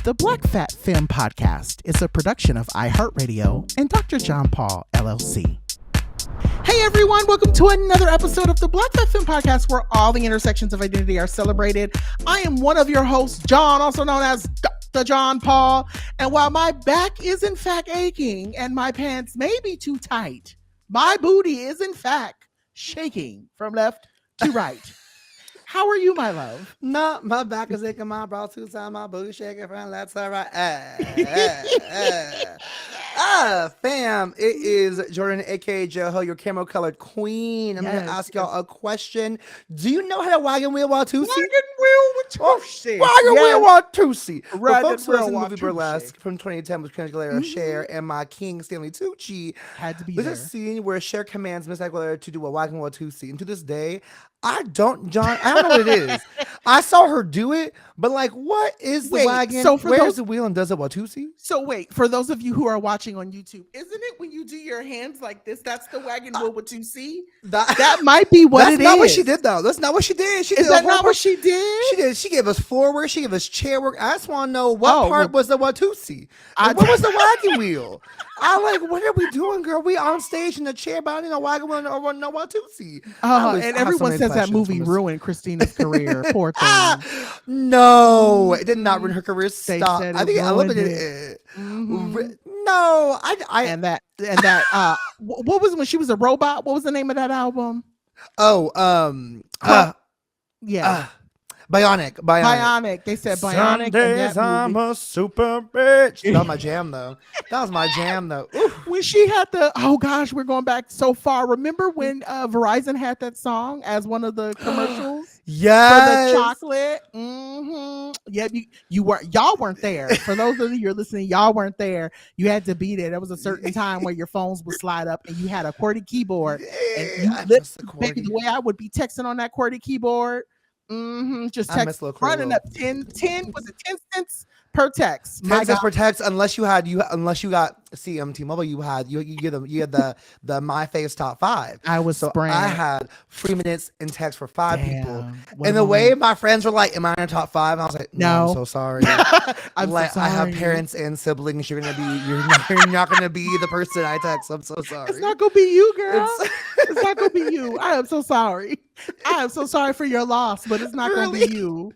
The Black Fat Femme Podcast is a production of iHeartRadio and DoctorJonPaul, LLC. Hey everyone, welcome to another episode of the Black Fat Femme Podcast, where all the intersections of identity are celebrated. I am one of your hosts, John, also known as DoctorJonPaul. And while my back is in fact aching and my pants may be too tight, my booty is in fact shaking from left to right. How are you, my love? No, my back is aching, my bra too tight, my booty shaking from left to right. Fam, it is Jordan, aka Joho, your camo colored queen. I'm gonna ask y'all a question. Do you know how to wagon wheel Watusi? Wagon wheel Watusi. Wagon wheel Watusi. For folks who wheel listen to the movie Watusi. Burlesque from 2010 with Kendrick Lamar, Cher, and my king Stanley Tucci, Had to be there's there. a scene where Cher commands Miss Aguilera to do a wagon wheel Watusi, and to this day, I don't know what it is. I saw her do it, but like, what is the wagon? So for Where's those- the wheel and does it Watusi? So wait, for those of you who are watching on YouTube, isn't it when you do your hands like this? That's the wagon wheel Watusi. That might be what it is. That's not what she did, though. That's not what she did. Is that not what she did? She did. She gave us floor work. She gave us chair work. I just want to know what part was the Watusi. What was the wagon wheel? I like, what are we doing, girl? We on stage in the chair, but I need a wagon wheel or no Watusi. And everyone says that movie ruined Christina's career. Poor thing. No, it did not ruin her career. Stop. said I think it I love it. No, and that what was when she was a robot? What was the name of that album? Bionic. They said Bionic. Sundays I'm a super bitch. That was my jam though. Oof. When she had we're going back so far. Remember when Verizon had that song as one of the commercials? Yes. For the chocolate. Yeah, y'all weren't there. For those of you who are listening, y'all weren't there. You had to be there. There was a certain time where your phones would slide up and you had a QWERTY keyboard. And baby, the way I would be texting on that QWERTY keyboard. Just text running up 10 was it 10 cents per text? 10 cents per text, unless you got T-Mobile, you had the My Face top 5. I had 3 minutes in text for 5 people. And the way my friends were like, "Am I in the top 5?" And I was like, "No, I'm so sorry." I'm so sorry. I have parents and siblings. You're not gonna be the person I text. I'm so sorry. It's not gonna be you, girl. It's not gonna be you. I am so sorry. I am so sorry for your loss, but it's not gonna be you.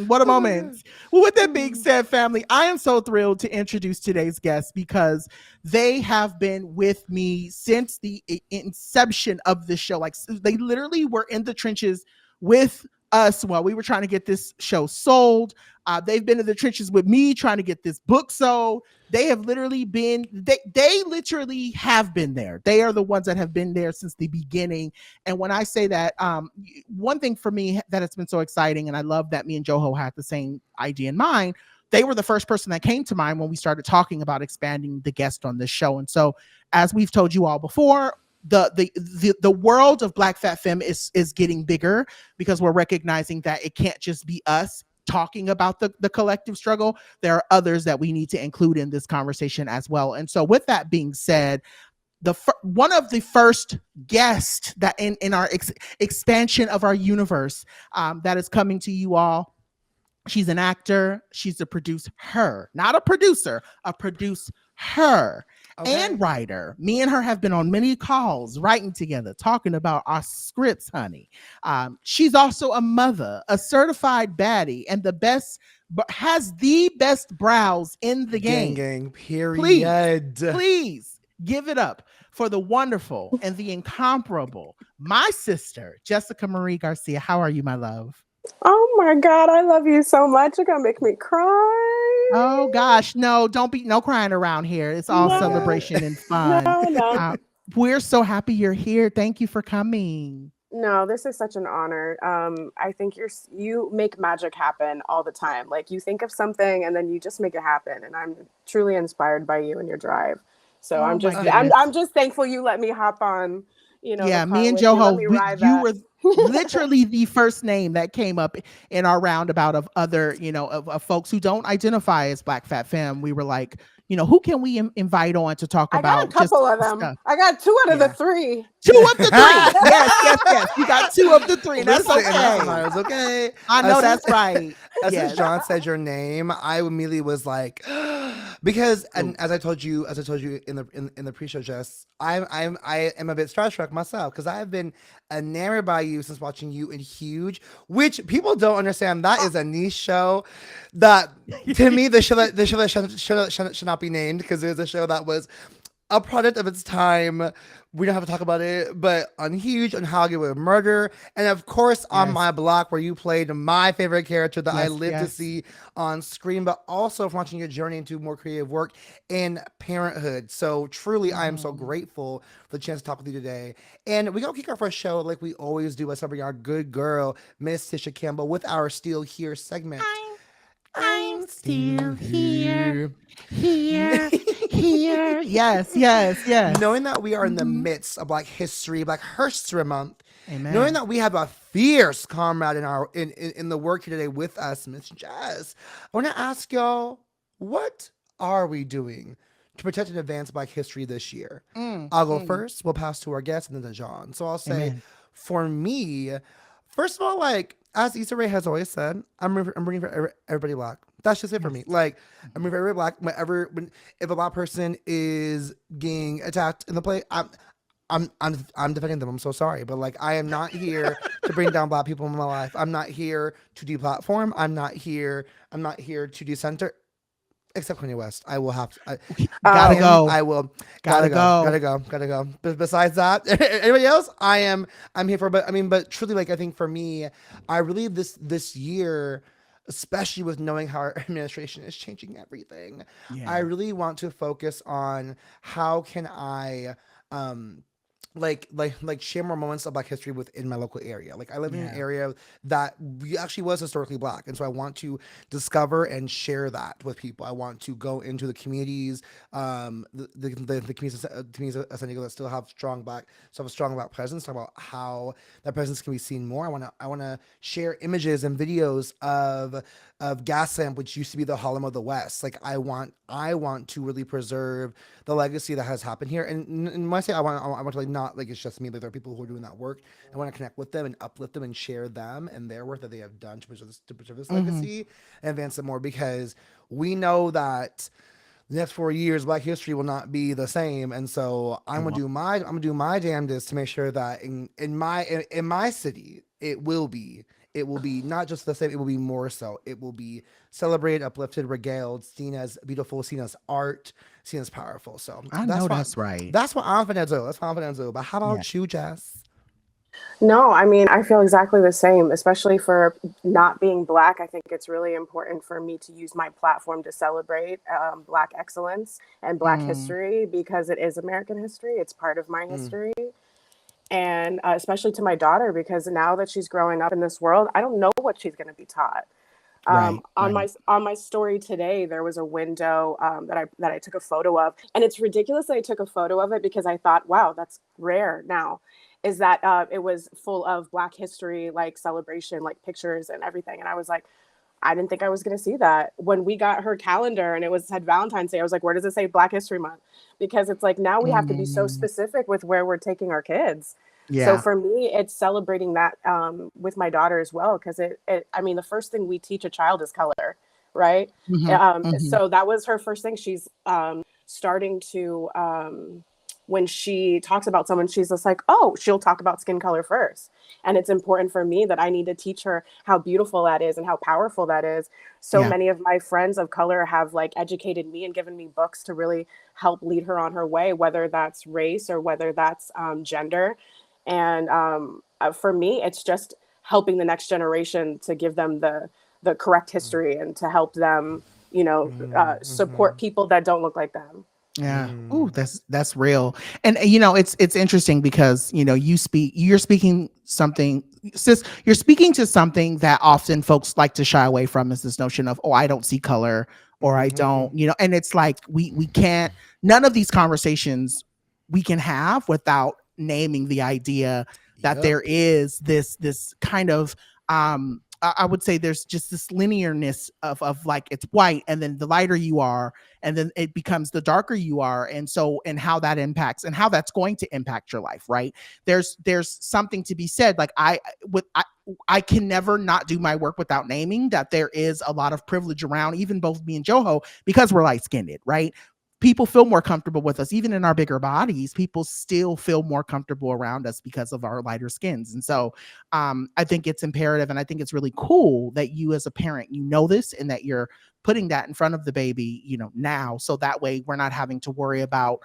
What a moment. Well, with that being said, family, I am so thrilled to introduce today's guests because they have been with me since the inception of the show. Like, they literally were in the trenches with us while we were trying to get this show sold. They've been in the trenches with me trying to get this book sold. They have literally been, they literally have been there. They are the ones that have been there since the beginning. And when I say that, one thing for me that it's been so exciting, and I love that me and Joho had the same idea in mind, they were the first person that came to mind when we started talking about expanding the guest on this show. And so, as we've told you all before, the world of Black Fat Femme is getting bigger because we're recognizing that it can't just be us talking about the collective struggle. There are others that we need to include in this conversation as well. And so with that being said, one of the first guests that in our expansion of our universe that is coming to you all, she's an actor, she's a producer, not a producer, a producer. And writer. Me and her have been on many calls writing together, talking about our scripts, honey. She's also a mother, a certified baddie, and has the best brows in the game. Gang, period. Please give it up for the wonderful and the incomparable, my sister, Jessica Marie Garcia. How are you, my love? Oh my God, I love you so much. You're gonna make me cry. Oh gosh, no crying around here. It's all celebration and fun. No. We're so happy you're here. Thank you for coming. No, this is such an honor. I think you make magic happen all the time. Like, you think of something and then you just make it happen. And I'm truly inspired by you and your drive. So I'm just thankful you let me hop on, you know, the Yeah, car me and with you. Let Joho, me ride you that. were literally the first name that came up in our roundabout of other, of folks who don't identify as Black Fat Femme. We were like, who can we invite on to talk I got a about just couple of them. stuff? I got 2 out of the Yeah. 3. 2 of the 3. Yes. You got 2 of the 3. That's Listen, that's okay. nice. Okay. I know that's right. As soon as Yes. John said your name, I immediately was like, because, and as I told you in the pre-show, Jess, I am a bit starstruck myself because I've been enamored by you since watching you in Huge, which people don't understand. That is a niche show. That to me, the show that should not be named because it was a show that was a product of its time. We don't have to talk about it, but on Huge, on How I Get Away with Murder, and of course on My Block, where you played my favorite character that I live to see on screen, but also from watching your journey into more creative work in parenthood. So truly, I am so grateful for the chance to talk with you today. And we're going to kick off our show like we always do by celebrating our good girl, Miss Tisha Campbell, with our Still Here segment. I'm still here. Yes. Knowing that we are in the midst of Black History Month, Amen. Knowing that we have a fierce comrade in the work here today with us, Miss Jess, I want to ask y'all, what are we doing to protect and advance Black history this year? I'll go first. We'll pass to our guest and then to John. So I'll say, for me, first of all, like, as Issa Rae has always said, I'm rooting for everybody Black. That's just it for me. Like, I'm rooting for everybody Black. If a Black person is getting attacked in the play, I'm defending them. I'm so sorry, but like, I am not here to bring down Black people in my life. I'm not here to deplatform. I'm not here to decenter. Except Kanye West, I will have to. Gotta go. I will. Gotta go. But besides that, anybody else, I'm here for. But truly, like, I think for me, I really this year, especially with knowing how our administration is changing everything, I really want to focus on how can I like share more moments of Black history within my local area. Like, I live in an area that actually was historically Black, and so I want to discover and share that with people. I want to go into the communities, the communities of San Diego that still have a strong Black presence. Talk about how that presence can be seen more. I want to share images and videos of Gaslamp, which used to be the Harlem of the West. Like, I want to really preserve the legacy that has happened here. And when I say I want to, like, not like it's just me, but there are people who are doing that work. I want to connect with them and uplift them and share them and their work that they have done to preserve this legacy and advance it more, because we know that the next 4 years Black history will not be the same. And so I'm gonna do my damnedest to make sure that in my city it will be not just the same, it will be more so. It will be celebrated, uplifted, regaled, seen as beautiful, seen as art, seen as powerful. So that's right. That's what I'm gonna do. But how about you, Jess? No, I mean, I feel exactly the same, especially for not being Black. I think it's really important for me to use my platform to celebrate Black excellence and Black history, because it is American history. It's part of my history. And especially to my daughter, because now that she's growing up in this world, I don't know what she's going to be taught. On my story today, there was a window that I took a photo of, and it's ridiculous that I took a photo of it, because I thought, wow, that's rare now. Is that it was full of Black history, like celebration, like pictures and everything, and I was like, I didn't think I was going to see that. When we got her calendar and it said Valentine's Day, I was like, where does it say Black History Month? Because it's like, now we have to be so specific with where we're taking our kids. So for me, it's celebrating that with my daughter as well, because I mean, the first thing we teach a child is color, right? So that was her first thing. She's starting to, when she talks about someone, she's just like, oh, she'll talk about skin color first. And it's important for me that I need to teach her how beautiful that is and how powerful that is. So many of my friends of color have like educated me and given me books to really help lead her on her way, whether that's race or whether that's gender. And for me, it's just helping the next generation to give them the correct history and to help them, support people that don't look like them. Yeah. Ooh, that's real. And it's interesting because you're speaking you're speaking to something that often folks like to shy away from, is this notion of, oh, I don't see color, or I don't, and it's like we can't, none of these conversations we can have without naming the idea that there is this kind of I would say there's just this linearness of like it's white, and then the lighter you are, and then it becomes the darker you are, and how that impacts and how that's going to impact your life, right? There's something to be said. Like I can never not do my work without naming that there is a lot of privilege around, even both me and Joho, because we're light skinned, right? People feel more comfortable with us, even in our bigger bodies. People still feel more comfortable around us because of our lighter skins. And so I think it's imperative, and I think it's really cool that you as a parent, you know this, and that you're putting that in front of the baby, now, so that way we're not having to worry about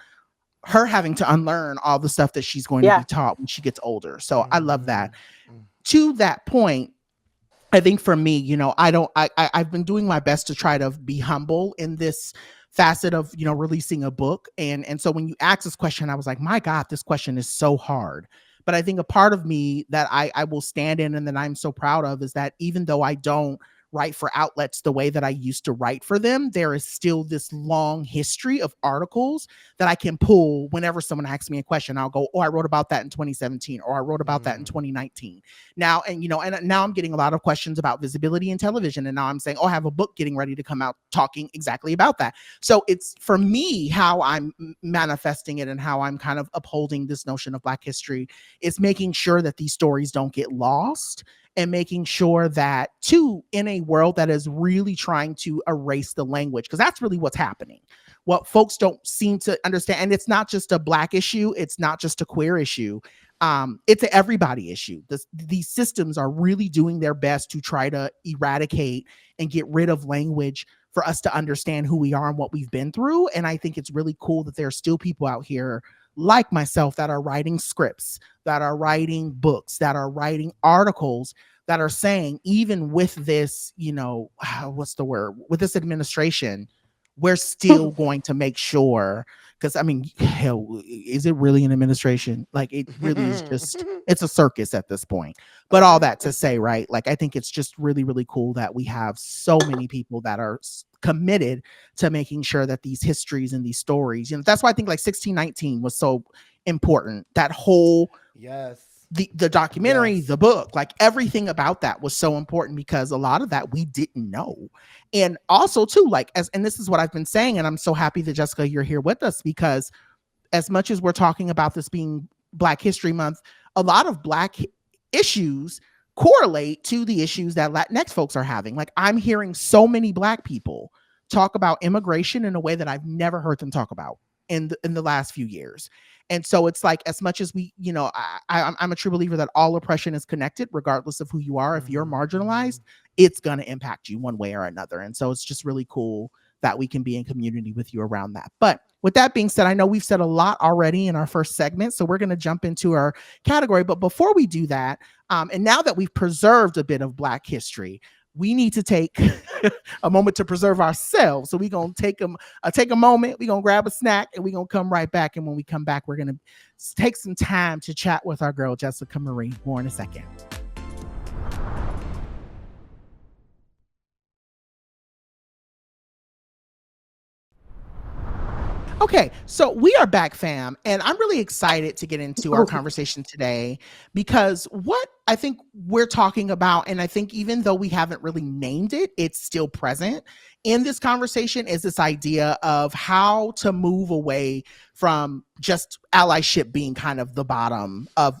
her having to unlearn all the stuff that she's going to be taught when she gets older. So I love that. To that point, I think for me, I've been doing my best to try to be humble in this facet of, releasing a book. And so when you ask this question, I was like, my God, this question is so hard. But I think a part of me that I will stand in and that I'm so proud of is that even though I don't write for outlets the way that I used to write for them, there is still this long history of articles that I can pull whenever someone asks me a question. I'll go, oh, I wrote about that in 2017, or I wrote about that in 2019. Now, and now I'm getting a lot of questions about visibility in television. And now I'm saying, oh, I have a book getting ready to come out talking exactly about that. So it's, for me, how I'm manifesting it and how I'm kind of upholding this notion of Black history is making sure that these stories don't get lost, and making sure that, too, in a world that is really trying to erase the language, because that's really what's happening. What folks don't seem to understand, and it's not just a Black issue, it's not just a queer issue, it's an everybody issue. These systems are really doing their best to try to eradicate and get rid of language for us to understand who we are and what we've been through. And I think it's really cool that there are still people out here like myself that are writing scripts, that are writing books, that are writing articles, that are saying, even with this, what's the word, with this administration, we're still going to make sure, because I mean, hell, is it really an administration? Like, it really is just, it's a circus at this point. But all that to say, right, like, I think it's just really, really cool that we have so many people that are committed to making sure that these histories and these stories, that's why I think like 1619 was so important. That whole, the documentary, the book, like everything about that was so important, because a lot of that we didn't know. And also too, like, and this is what I've been saying, and I'm so happy that, Jessica, you're here with us, because as much as we're talking about this being Black History Month, a lot of Black issues correlate to the issues that Latinx folks are having. Like, I'm hearing so many Black people talk about immigration in a way that I've never heard them talk about in the last few years. And so it's like, as much as we, I'm a true believer that all oppression is connected, regardless of who you are. If you're marginalized, it's going to impact you one way or another. And so it's just really cool that we can be in community with you around that. But with that being said, I know we've said a lot already in our first segment, so we're going to jump into our category. But before we do that, and now that we've preserved a bit of Black history, we need to take a moment to preserve ourselves. So we're going to take a moment, we're going to grab a snack, and we're going to come right back. And when we come back, we're going to take some time to chat with our girl, Jessica Marie. More in a second. Okay, so we are back, fam, and I'm really excited to get into our conversation today, because what I think we're talking about, and I think even though we haven't really named it, it's still present in this conversation, is this idea of how to move away from just allyship being kind of the bottom of,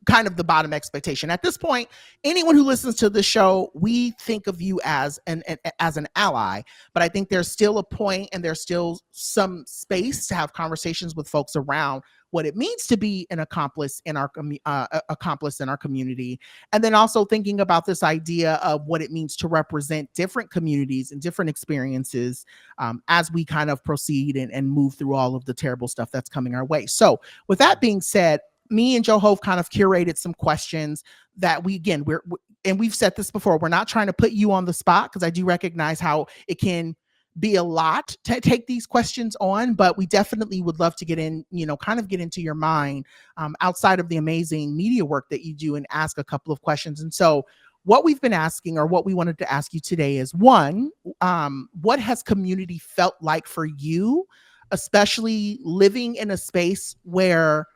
kind of the bottom expectation. At this point, anyone who listens to the show, we think of you as an ally, but I think there's still a point, and there's still some space to have conversations with folks around what it means to be an accomplice in our community, and then also thinking about this idea of what it means to represent different communities and different experiences as we kind of proceed and move through all of the terrible stuff that's coming our way. So with that being said, me and Joho kind of curated some questions that we've said this before, we're not trying to put you on the spot, because I do recognize how it can be a lot to take these questions on, but we definitely would love to get in, kind of get into your mind outside of the amazing media work that you do, and ask a couple of questions. And so what we've been asking, or what we wanted to ask you today, is one, what has community felt like for you, especially living in a space where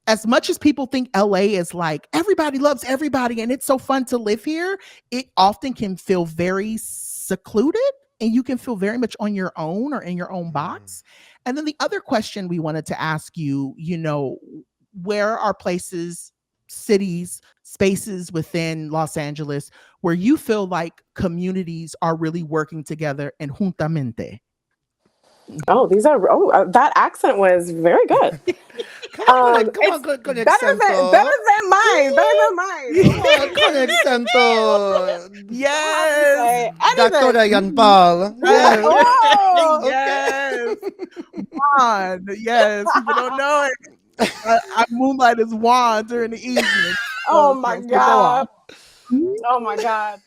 as much as people think LA is like everybody loves everybody and it's so fun to live here, it often can feel very secluded and you can feel very much on your own or in your own box. And then the other question we wanted to ask you, where are places, cities, spaces within Los Angeles where you feel like communities are really working together and juntamente? Oh, that accent was very good. Come on, con better than mine. Con accento. Yes. DoctorJonPaul. Yes. Oh. Yes. Juan. Yes. People don't know it. I moonlight as Juan during the evening. Oh my God. Oh my God.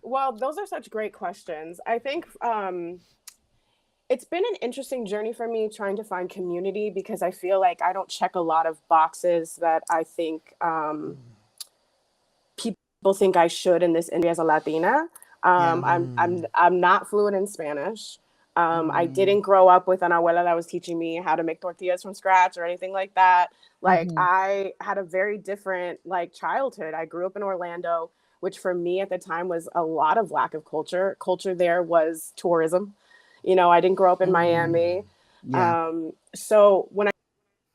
Well, those are such great questions. I think it's been an interesting journey for me trying to find community because I feel like I don't check a lot of boxes that I think people think I should in this industry as a Latina. I'm not fluent in Spanish. I didn't grow up with an abuela that was teaching me how to make tortillas from scratch or anything like that. Like I had a very different childhood. I grew up in Orlando, which for me at the time was a lot of lack of culture. Culture there was tourism. I didn't grow up in Miami. Yeah. So when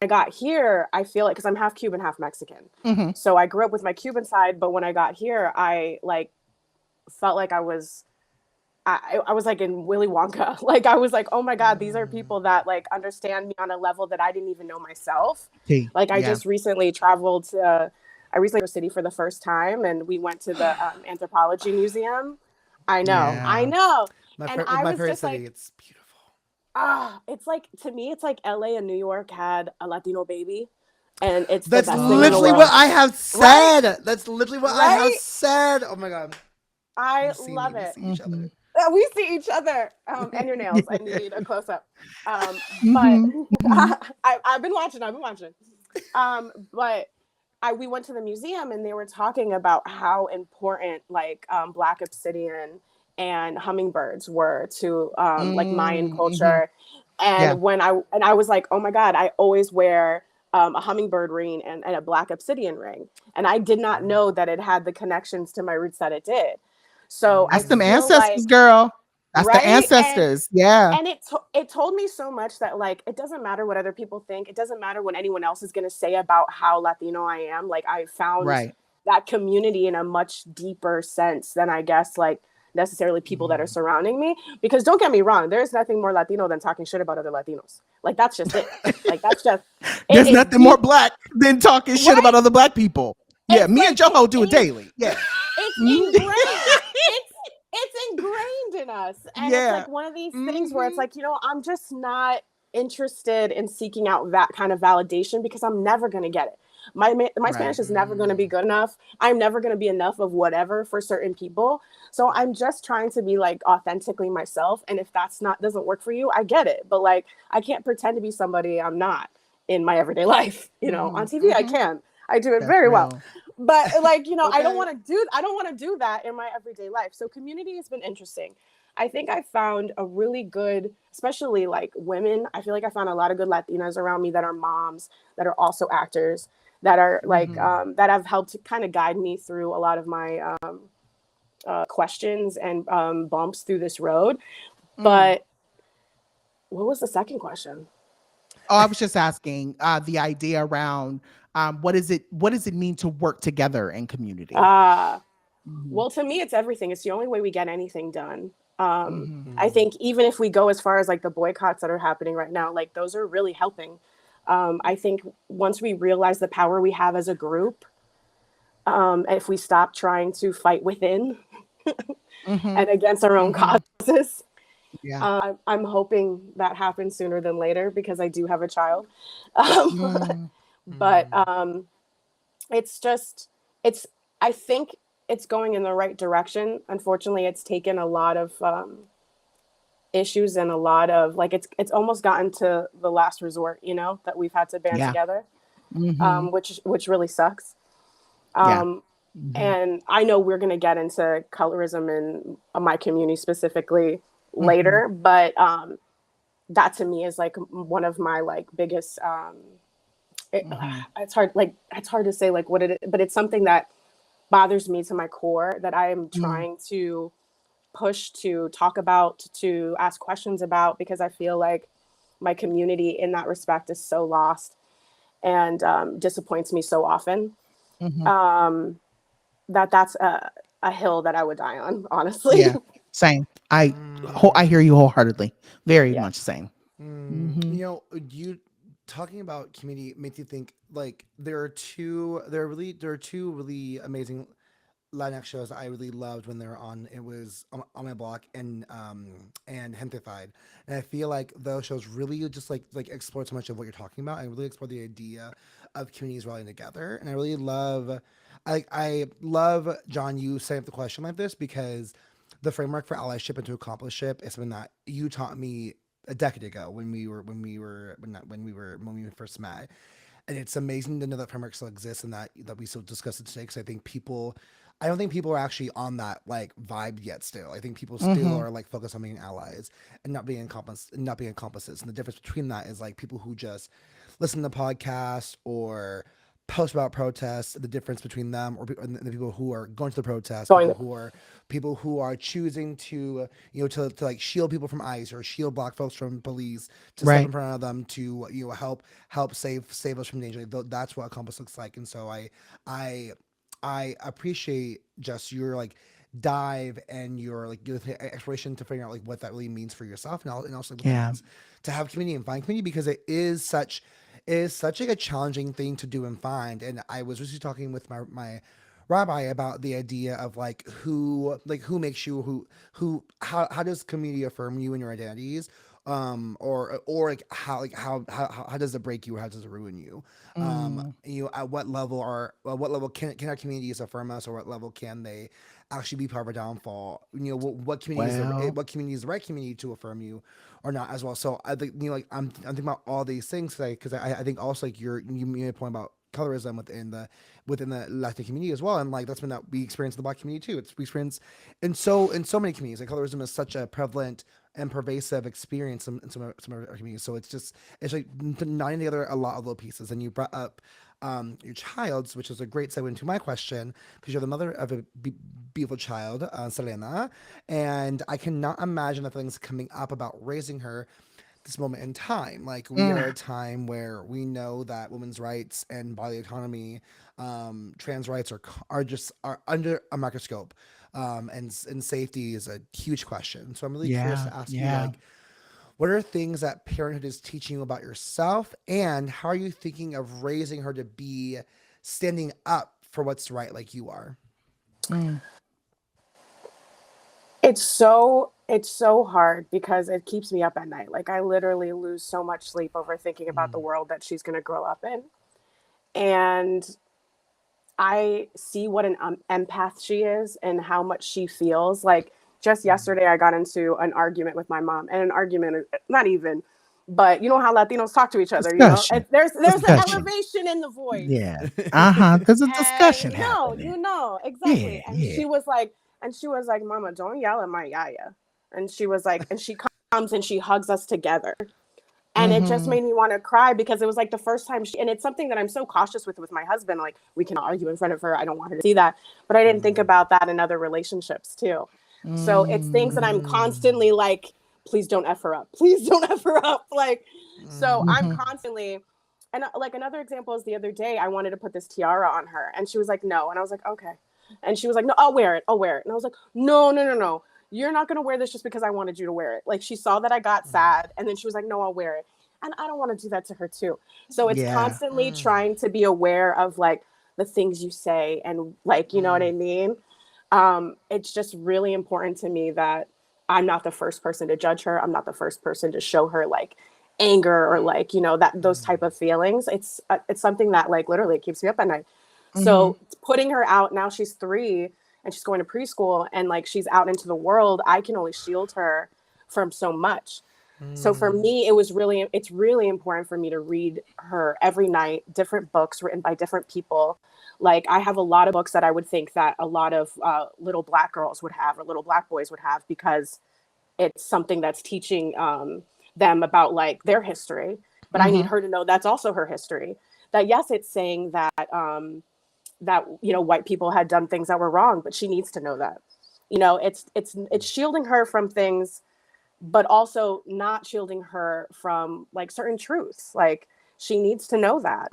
I got here, I feel like, because I'm half Cuban, half Mexican. So I grew up with my Cuban side, but when I got here, I felt like I was like in Willy Wonka. Like I was like, oh my God, these are people that understand me on a level that I didn't even know myself. I just recently traveled to city for the first time, and we went to the anthropology museum. I know. My favorite city. It's beautiful. It's like, to me, it's like LA and New York had a Latino baby. And it's that's literally what I have said. Right? That's literally what I have said. Oh my God. I love it. We see each other. And your nails. I need a close up. But I've been watching. But we went to the museum and they were talking about how important Black obsidian and hummingbirds were to Mayan culture. And when I was like, oh my God, I always wear a hummingbird ring and a Black obsidian ring. And I did not know that it had the connections to my roots that it did. So that's them ancestors, girl. That's the ancestors. And it told me so much that it doesn't matter what other people think. It doesn't matter what anyone else is going to say about how Latino I am. I found that community in a much deeper sense than I guess necessarily people that are surrounding me. Because don't get me wrong, there's nothing more Latino than talking shit about other Latinos. That's just it. That's just there's nothing more Black than talking shit about other Black people. Yeah, me and Joho do it daily. Yeah. It's ingrained. It's ingrained in us. And it's one of these things where it's I'm just not interested in seeking out that kind of validation because I'm never going to get it. My Spanish is never going to be good enough. I'm never going to be enough of whatever for certain people. So I'm just trying to be authentically myself. And if doesn't work for you, I get it. But I can't pretend to be somebody I'm not in my everyday life. On TV, I can. I do it very well. But I don't want to do that in my everyday life. So community has been interesting. I think I found a really good, especially women. I feel like I found a lot of good Latinas around me that are moms, that are also actors, that are that have helped to kind of guide me through a lot of my questions and bumps through this road. But what was the second question? Oh, I was just asking the idea around what does it mean to work together in community? Well, to me, it's everything. It's the only way we get anything done. I think even if we go as far as the boycotts that are happening right now, those are really helping. I think once we realize the power we have as a group, if we stop trying to fight within and against our own causes, I'm hoping that happens sooner than later because I do have a child. But I think it's going in the right direction. Unfortunately, it's taken a lot of issues and a lot of it's almost gotten to the last resort, that we've had to band together, which really sucks. And I know we're going to get into colorism in my community specifically later, but that to me is one of my biggest it's hard, like, it's hard to say like what it is, but it's something that bothers me to my core that I am trying to push, to talk about, to ask questions about, because I feel like my community in that respect is so lost and disappoints me so often. That's a hill that I would die on, honestly. Yeah, same. I hear you wholeheartedly. Very Yeah. much same. You know, you talking about community makes you think like there are two really amazing Latinx shows I really loved when they were on. It was on my block and Gentefied, and I feel like those shows really just like explore so much of what you're talking about. I really explore the idea of communities rallying together, and I really love. I love John. You setting up the question like this because the framework for allyship and to accomplishship is something that you taught me a decade ago when we first met, and it's amazing to know that framework still exists and that we still discuss it today. Because I don't think people are actually on that like vibe yet. Still, I think people still are like focused on being allies and not being accomplices. And the difference between that is like people who just listen to podcasts or post about protests. The difference between them and the people who are going to the protests, people who are choosing to to like shield people from ICE or shield black folks from police, to step in front of them to help save us from danger. That's what accomplice looks like. And so I appreciate just your like dive and your like your exploration to figure out like what that really means for yourself, and also like, what that means to have community and find community, because it is such like a challenging thing to do and find. And I was recently talking with my rabbi about the idea of like who makes you how does community affirm you and your identities, or like how does it break you, or how does it ruin you, at what level can our communities affirm us, or what level can they actually be part of our downfall? What community is the right community to affirm you or not as well. So I think like I'm thinking about all these things because I think also like you made a point about colorism within the Latin community as well, and like that's been that we experience in the Black community too. We experience in so many communities. Like colorism is such a prevalent and pervasive experience in some of our communities. So it's like knotting together a lot of little pieces. And you brought up your child's, which is a great segue into my question, because you're the mother of a beautiful child, Selena, and I cannot imagine the things coming up about raising her this moment in time. Like we are at a time where we know that women's rights and bodily autonomy, trans rights are under a microscope, and safety is a huge question. So I'm really curious to ask you, like, what are things that parenthood is teaching you about yourself, and how are you thinking of raising her to be standing up for what's right, like you are? It's so hard because it keeps me up at night. Like I literally lose so much sleep over thinking about the world that she's going to grow up in. And I see what an empath she is and how much she feels. Like just yesterday, I got into an argument with my mom, and an argument, not even, but you know how Latinos talk to each other, Discussion. you know, there's an elevation in the voice. Yeah. There's a discussion happening. Exactly. Yeah, And she was like, Mama, don't yell at my yaya. And she was like, and she comes and she hugs us together. And it just made me want to cry, because it was like the first time and it's something that I'm so cautious with my husband. Like we cannot argue in front of her. I don't want her to see that. But I didn't think about that in other relationships too. So it's things that I'm constantly like, please don't F her up. Please don't F her up. Like, so I'm constantly, and like another example is the other day, I wanted to put this tiara on her and she was like, no. And I was like, okay. And she was like, no, I'll wear it. And I was like, no. You're not going to wear this just because I wanted you to wear it. Like she saw that I got sad, and then she was like, no, I'll wear it. And I don't want to do that to her too. So it's constantly trying to be aware of like the things you say, and like, you know what I mean? It's just really important to me that I'm not the first person to judge her. I'm not the first person to show her like anger or like, you know, that those type of feelings. It's something that like literally keeps me up at night. So putting her out, now she's 3 and she's going to preschool, and like she's out into the world, I can only shield her from so much. So for me, it's really important for me to read her every night, different books written by different people. Like I have a lot of books that I would think that a lot of little Black girls would have, or little Black boys would have, because it's something that's teaching them about like their history. But I need her to know that's also her history. that yes, it's saying that that, you know, white people had done things that were wrong, but she needs to know that. You know, it's shielding her from things, but also not shielding her from like certain truths. Like she needs to know that.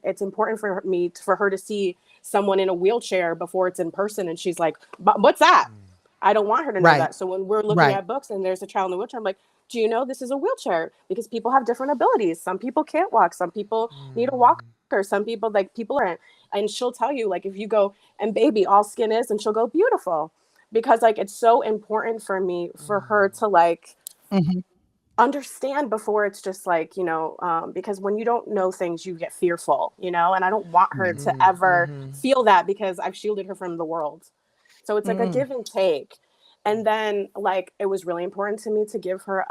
It's important for her to see someone in a wheelchair before it's in person, and she's like, "What's that?" I don't want her to know that. So when we're looking at books and there's a child in a wheelchair, I'm like, do you know this is a wheelchair? Because people have different abilities. Some people can't walk. Some people need a walker. Some people, like, people are, and she'll tell you, like, if you go, and baby, all skin is, and she'll go, beautiful. Because like, it's so important for me, for her to like understand before it's just like, you know, because when you don't know things, you get fearful, you know, and I don't want her to ever feel that, because I've shielded her from the world. So it's like a give and take. And then like, it was really important to me to give her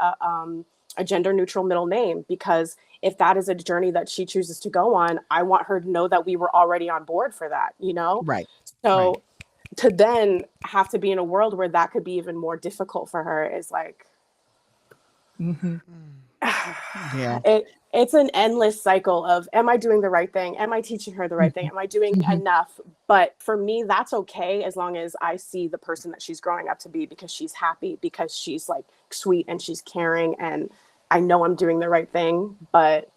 a gender neutral middle name, because if that is a journey that she chooses to go on, I want her to know that we were already on board for that, you know? So to then have to be in a world where that could be even more difficult for her is like, it's an endless cycle of, am I doing the right thing? Am I teaching her the right thing? Am I doing enough? But for me, that's okay, as long as I see the person that she's growing up to be, because she's happy, because she's like sweet and she's caring, and I know I'm doing the right thing. But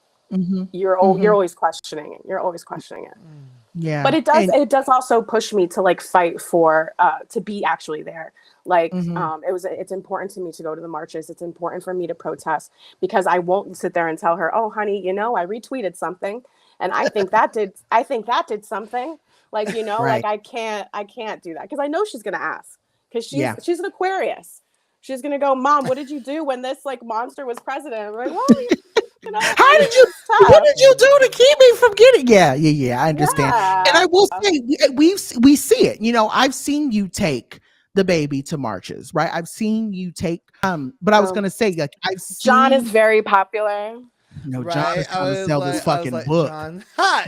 you're always questioning it. You're always questioning it. Yeah. But it does also push me to like fight for to be actually there. Like it's important to me to go to the marches. It's important for me to protest, because I won't sit there and tell her, oh honey, you know, I retweeted something and I think that did something. Like, you know, like I can't do that, because I know she's gonna ask, because she's an Aquarius. She's gonna go, Mom, what did you do when this like monster was president? I'm like, well, you know, what did you do to keep me from getting? Yeah, I understand. And I will say, we see it. You know, I've seen you take the baby to marches, right? I've seen you take but I was gonna say, like, I've seen John is very popular. No, John is trying to sell this fucking book.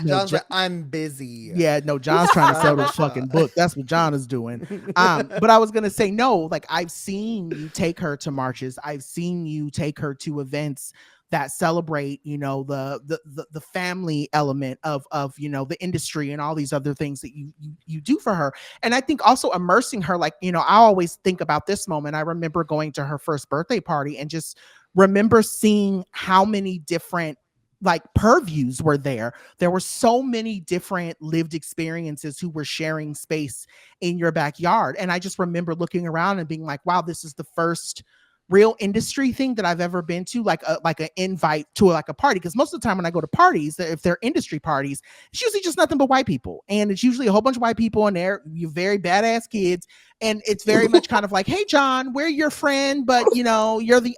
John's like, I'm busy. Yeah, no, John's trying to sell this fucking book. That's what John is doing. But I was gonna say, no, like, I've seen you take her to marches. I've seen you take her to events that celebrate, you know, the family element of you know, the industry and all these other things that you do for her. And I think also immersing her, like, you know, I always think about this moment. I remember going to her first birthday party and just remember seeing how many different like purviews were there. There were so many different lived experiences who were sharing space in your backyard. And I just remember looking around and being like, wow, this is the first real industry thing that I've ever been to, like an invite to like a party. Because most of the time when I go to parties, if they're industry parties, it's usually just nothing but white people. And it's usually a whole bunch of white people in there, you very badass kids. And it's very much kind of like, hey, John, we're your friend, but you know, you're the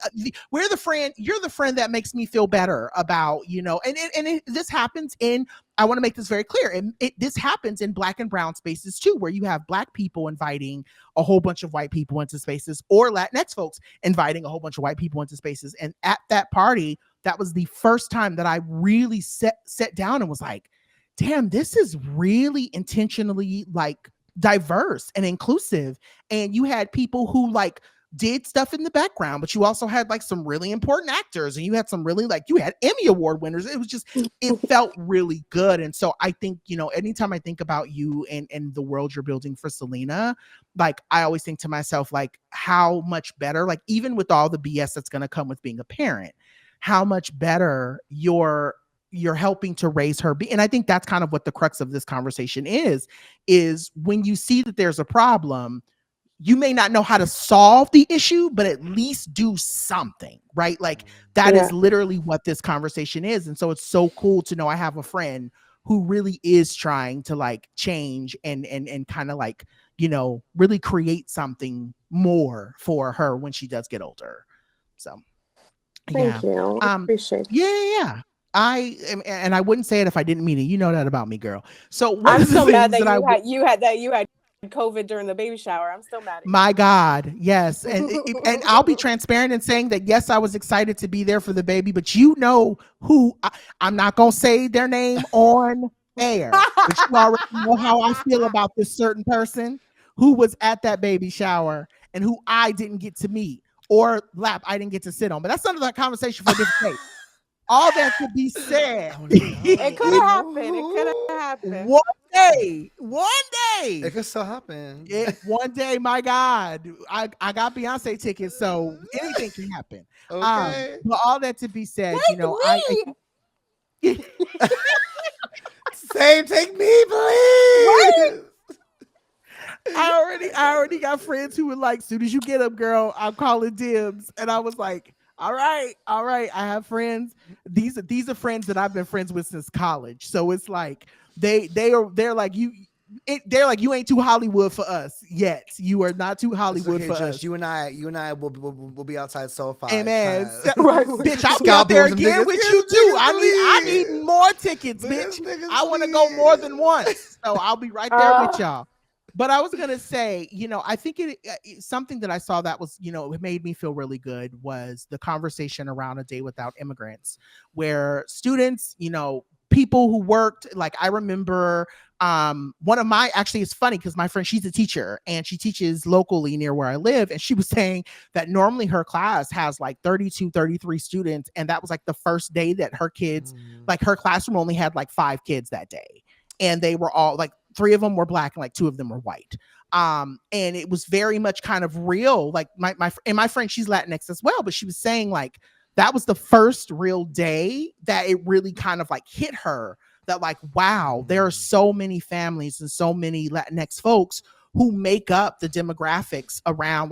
friend that makes me feel better about, you know, and this happens in, I want to make this very clear. And this happens in Black and brown spaces too, where you have Black people inviting a whole bunch of white people into spaces, or Latinx folks inviting a whole bunch of white people into spaces. And at that party, that was the first time that I really sat down and was like, damn, this is really intentionally like diverse and inclusive. And you had people who like did stuff in the background, but you also had like some really important actors, and you had some really, like, you had Emmy Award winners. It was just, it felt really good. And so I think, you know, anytime I think about you and the world you're building for Selena, like, I always think to myself, like, how much better, like, even with all the BS that's going to come with being a parent, how much better you're helping to raise her. And I think that's kind of what the crux of this conversation is when you see that there's a problem, you may not know how to solve the issue, but at least do something, right? Like, that is literally what this conversation is. And so it's so cool to know I have a friend who really is trying to like change and kind of like, you know, really create something more for her when she does get older. So thank you. I appreciate it. Yeah. I wouldn't say it if I didn't mean it. You know that about me, girl. So I'm so mad that you had COVID during the baby shower. I'm still mad at you. My God, yes. And I'll be transparent in saying that, yes, I was excited to be there for the baby, but you know who, I'm not going to say their name on air, but you already know how I feel about this certain person who was at that baby shower and who I didn't get to meet, or lap I didn't get to sit on. But that's another conversation for a different day. all that to be said, It could have happened. It could have happened. one day, it could still happen. one day, my God, I got Beyonce tickets, so anything can happen. Okay. But all that to be said, Say, take me, please. I already got friends who were like, soon as you get up, girl, I'm calling dibs. And I was like, all right. I have friends. These are friends that I've been friends with since college. So it's like they're like they're like, you ain't too Hollywood for us yet. You are not too Hollywood for us. You and I will be outside SoFi. Hey man, bitch, I'll be out there again with you too. I need more tickets, bitch. I want to go more than once. So I'll be right there with y'all. But I was gonna say, I think something that I saw that was, it made me feel really good was the conversation around A Day Without Immigrants, where students, people who worked, like I remember one of my, actually it's funny because my friend, she's a teacher and she teaches locally near where I live. And she was saying that normally her class has like 32, 33 students. And that was like the first day that her kids, like her classroom only had like 5 kids that day. And they were all like 3 of them were black and like 2 of them were white. And it was very much kind of real. Like my friend, she's Latinx as well, but she was saying like, that was the first real day that it really kind of like hit her that like, wow, there are so many families and so many Latinx folks who make up the demographics around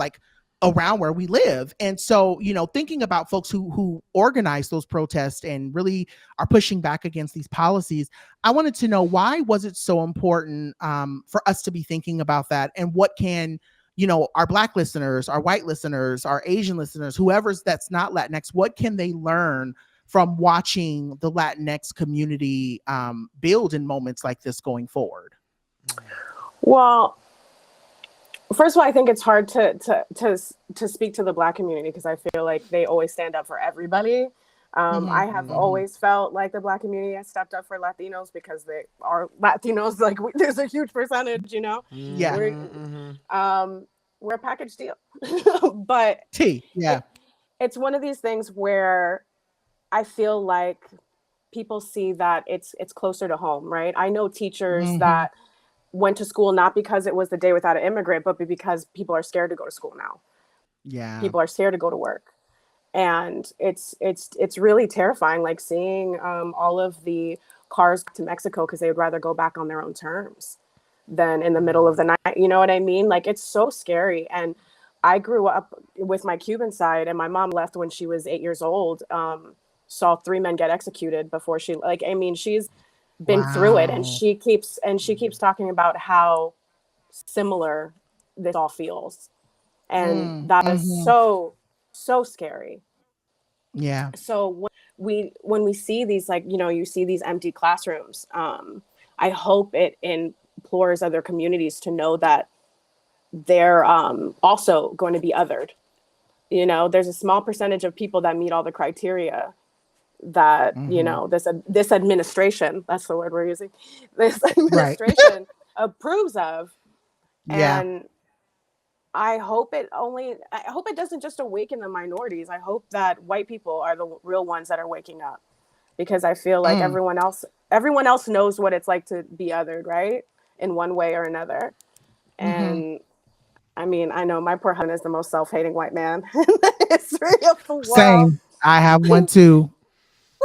where we live. And so, thinking about folks who organize those protests and really are pushing back against these policies, I wanted to know, why was it so important for us to be thinking about that? And what can, our Black listeners, our white listeners, our Asian listeners, whoever's that's not Latinx, what can they learn from watching the Latinx community build in moments like this going forward? Well, first of all, I think it's hard to speak to the Black community because I feel like they always stand up for everybody. I have always felt like the Black community has stepped up for Latinos because they are Latinos. Like there's a huge percentage, Yeah. We're a package deal, but it's one of these things where I feel like people see that it's closer to home, right? I know teachers that went to school not because it was the day without an immigrant, but because people are scared to go to school now. Yeah, people are scared to go to work, and it's really terrifying, like seeing all of the cars to Mexico because they would rather go back on their own terms than in the middle of the night. You know what I mean? Like it's so scary. And I grew up with my Cuban side, and my mom left when she was 8 years old. Saw 3 men get executed before she, like, I mean, she's been through it, and she keeps talking about how similar this all feels, and that is so scary. Yeah. So when we see these, like, you see these empty classrooms, I hope it implores other communities to know that they're also going to be othered. There's a small percentage of people that meet all the criteria that this administration, that's the word we're using, this administration approves of. And I hope it doesn't just awaken the minorities. I hope that white people are the real ones that are waking up, because I feel like everyone else knows what it's like to be othered, right, in one way or another. And I mean, I know my poor husband is the most self-hating white man in the history of the world. Same. I have one too.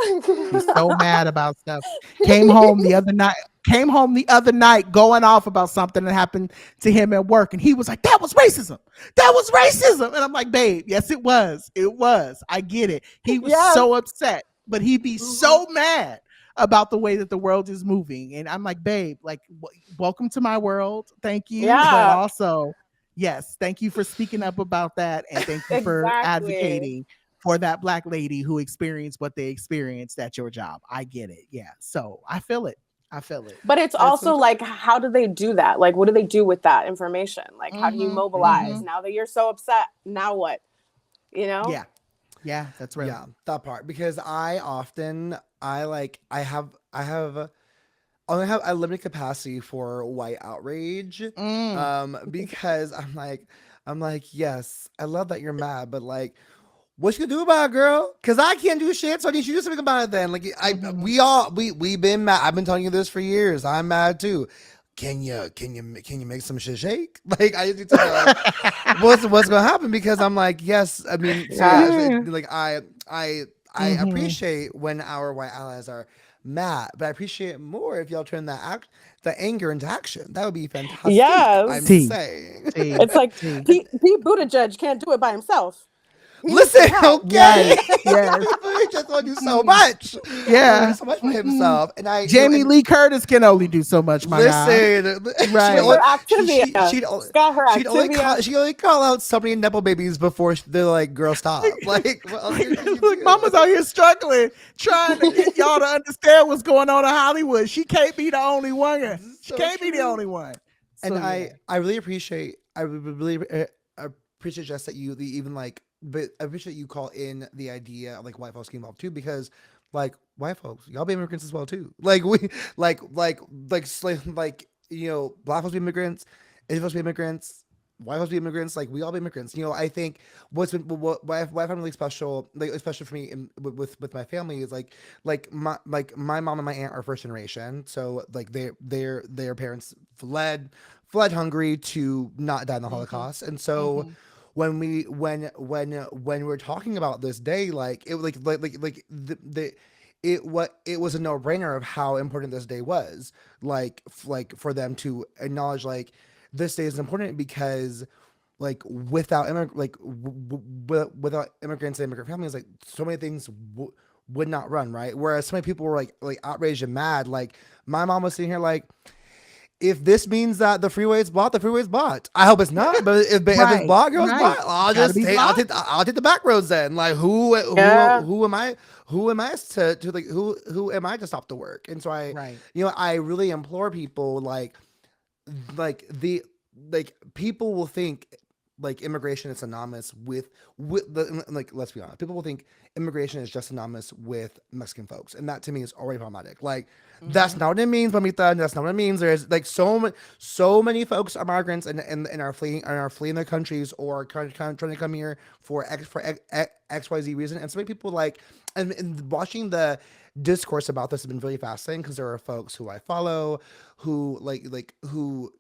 He's so mad about stuff. Came home the other night going off about something that happened to him at work, and he was like, that was racism. And I'm like, babe, yes, it was. I get it. He was so upset, but he'd be so mad about the way that the world is moving. And I'm like, babe, like, welcome to my world. Thank you. But also, yes, thank you for speaking up about that, and thank you for advocating for that Black lady who experienced what they experienced at your job. I get it. Yeah. So I feel it. But it's also like, how do they do that? Like, what do they do with that information? Like, how do you mobilize now that you're so upset? Now what? Yeah, that's right. Yeah, that part. Because I have a limited capacity for white outrage. Because I'm like, yes, I love that you're mad, but like, what you gonna do about it, girl? Because I can't do shit, so I need you to do something about it. Then, like, we've been mad. I've been telling you this for years. I'm mad too. Can you make some shit shake? Like, I just need to know what's gonna happen, because I'm like, yes. I mean, like I appreciate when our white allies are mad, but I appreciate it more if y'all turn the anger into action. That would be fantastic. Yes. I'm saying. It's like Pete Buttigieg can't do it by himself. Listen, okay. Yes. He just want to do so much. Yeah. So much for himself. And Jamie Lee Curtis can only do so much, my guy. Right. She'd only call out so many nipple babies before they're like, girl, stop. Like, look, mama's out here struggling, trying to get y'all to understand what's going on in Hollywood. She can't be the only one. She can't be the only one. So, and I really appreciate, Jess, that you even like, but I appreciate you call in the idea of like white folks getting involved too, because like white folks, y'all be immigrants as well too. Like we, like you know, black folks be immigrants, Asian folks be immigrants, white folks be immigrants. Like we all be immigrants. You know, I think what I find really special, like especially for me with my family, is like my mom and my aunt are first generation, so like their parents fled Hungary to not die in the Holocaust, and so. When we're talking about this day, like it was a no-brainer of how important this day was, like for them to acknowledge like this day is important, because like without without immigrants and immigrant families, like so many things would not run, right? Whereas so many people were like outraged and mad. Like my mom was sitting here like, if this means that the freeway is blocked, the freeway is blocked. I hope it's not, but if it's blocked, it's blocked. I'll take the back roads then. Like who am I? Who am I to like who am I to stop the work? And so I really implore people people will think like immigration is synonymous with the, like, let's be honest, people will think immigration is just synonymous with Mexican folks, and that to me is already problematic. Like that's not what it means, mamita. That's not what it means. There's like so many folks are migrants and are fleeing their countries, or trying to come here for XYZ reason. And so many people like, and watching the discourse about this has been really fascinating, because there are folks who I follow who who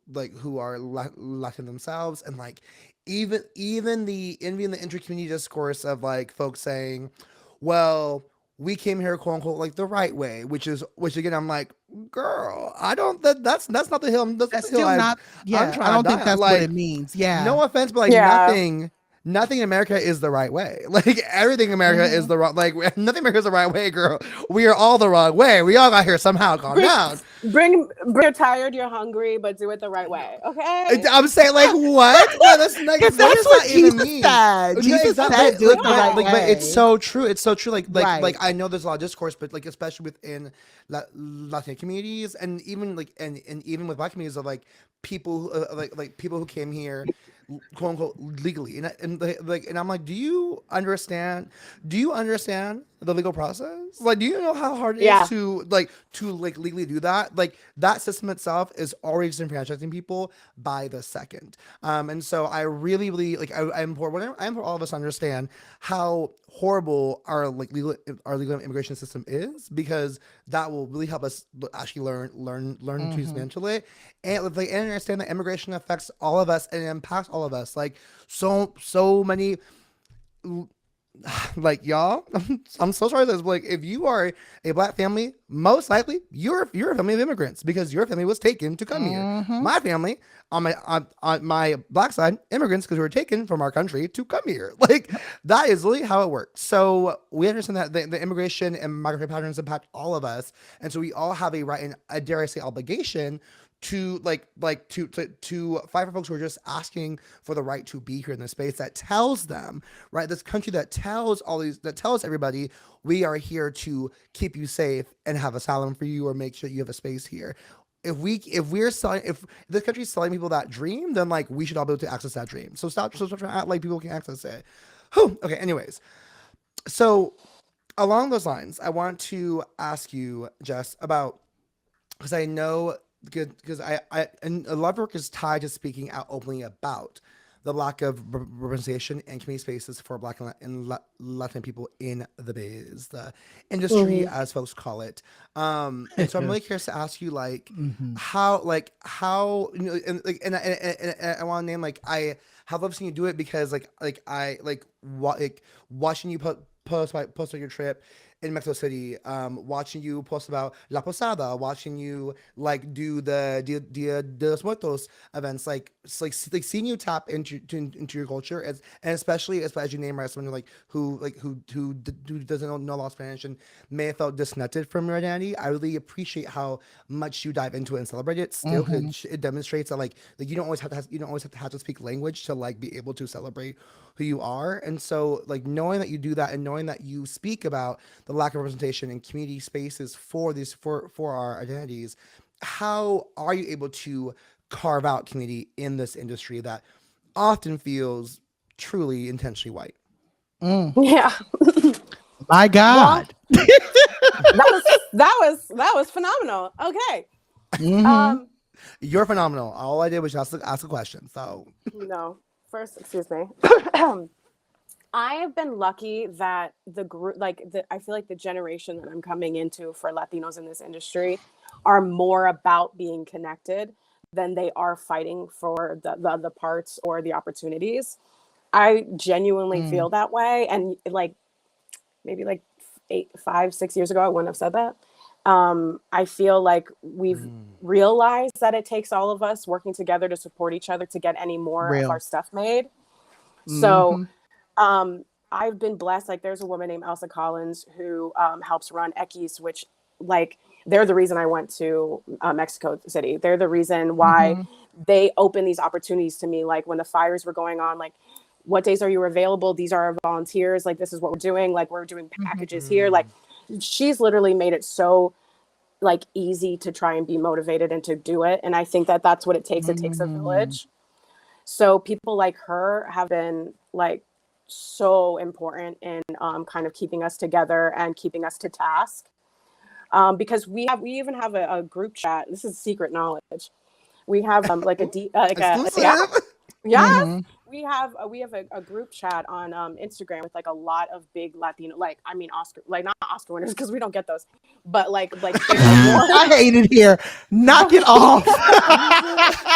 are Latin themselves, and like even the envy and the inter-community discourse of like folks saying, well, we came here quote unquote like the right way, which again I'm like, girl, I don't that's not the hill. That's still not. Yeah, I don't think that's what it means. Yeah, no offense, but like nothing in America is the right way. Like everything in America is the wrong. Like nothing in America is the right way, girl. We are all the wrong way. We all got here somehow. Calm down. You're tired. You're hungry, but do it the right way. Okay. I'm saying like what? No, that's like that's what Jesus said. Jesus said do it the right way. But it's so true. It's so true. Like I know there's a lot of discourse, but like especially within Latin communities, and even like and even with Black communities, of like people like people who came here quote unquote legally, and I'm like, do you understand the legal process? Like, do you know how hard it is to legally do that? Like that system itself is already disenfranchising people by the second. And so I really like I implore all of us to understand how horrible our legal immigration system is, because that will really help us actually learn to dismantle it, and understand that immigration affects all of us and it impacts all of us. Like so many. Like y'all, I'm so sorry. This like, if you are a Black family, most likely you're a family of immigrants, because your family was taken to come here. My family on my Black side, immigrants, because we were taken from our country to come here. Like that is really how it works. So we understand that the immigration and migratory patterns impact all of us, and so we all have a right and I dare I say obligation to to fight for folks who are just asking for the right to be here in this space that tells them, right, this country that tells everybody we are here to keep you safe and have asylum for you or make sure you have a space here. If this country is selling people that dream, then like we should all be able to access that dream. So stop trying to act like people can access it. Okay, anyways. So along those lines, I want to ask you, Jess, about, because I know because I and a lot of work is tied to speaking out openly about the lack of representation and community spaces for Black and Latin people in the biz, the industry, as folks call it. And so I'm really curious to ask you, like, how, you know, and I want to name, like, I have loved seeing you do it because, watching you post on your trip in Mexico City, watching you post about La Posada, watching you like do the Dia de los Muertos events, like seeing you tap into your culture, and especially as you name, right, someone who doesn't know a lot of Spanish and may have felt disconnected from your identity. I really appreciate how much you dive into it and celebrate it. Still, it demonstrates that like you don't always have to speak language to like be able to celebrate who you are. And so like knowing that you do that and knowing that you speak about the lack of representation in community spaces for our identities, how are you able to carve out community in this industry that often feels truly intentionally white? Yeah. My God. Well, that was phenomenal. Okay. You're phenomenal. All I did was just ask a question. So no. First, excuse me. I have been lucky that the group, I feel like the generation that I'm coming into for Latinos in this industry are more about being connected than they are fighting for the parts or the opportunities. I genuinely feel that way. And like, maybe like 5, 6 years ago, I wouldn't have said that. I feel like we've realized that it takes all of us working together to support each other to get any more of our stuff made. So I've been blessed. Like there's a woman named Elsa Collins who helps run Ekis, which like they're the reason I went to Mexico City. They're the reason why they open these opportunities to me. Like when the fires were going on, like what days are you available? These are our volunteers. Like this is what we're doing. Like we're doing packages here. Like she's literally made it so like easy to try and be motivated and to do it. And I think that that's what it takes. It takes a village. So people like her have been like so important in kind of keeping us together and keeping us to task. Because we even have a group chat. This is secret knowledge. We have like we have a group chat on Instagram with like a lot of big Latino, like I mean Oscar, like not Oscar winners because we don't get those, but like I hate it here. Knock it off.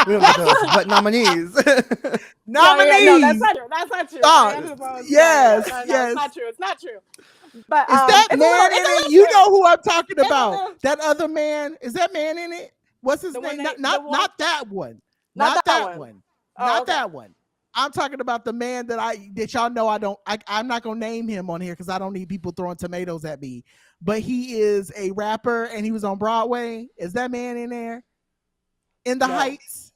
We don't get those, but nominees. Nominees. No, that's not true. Yes. It's not true. But is that man in it? You know who I'm talking about. That other man. Is that man in it? What's his name? Not that one. Not that one. Not that one. I'm talking about the man that y'all know I'm not gonna name him on here because I don't need people throwing tomatoes at me. But he is a rapper and he was on Broadway. Is that man in there? In the Heights?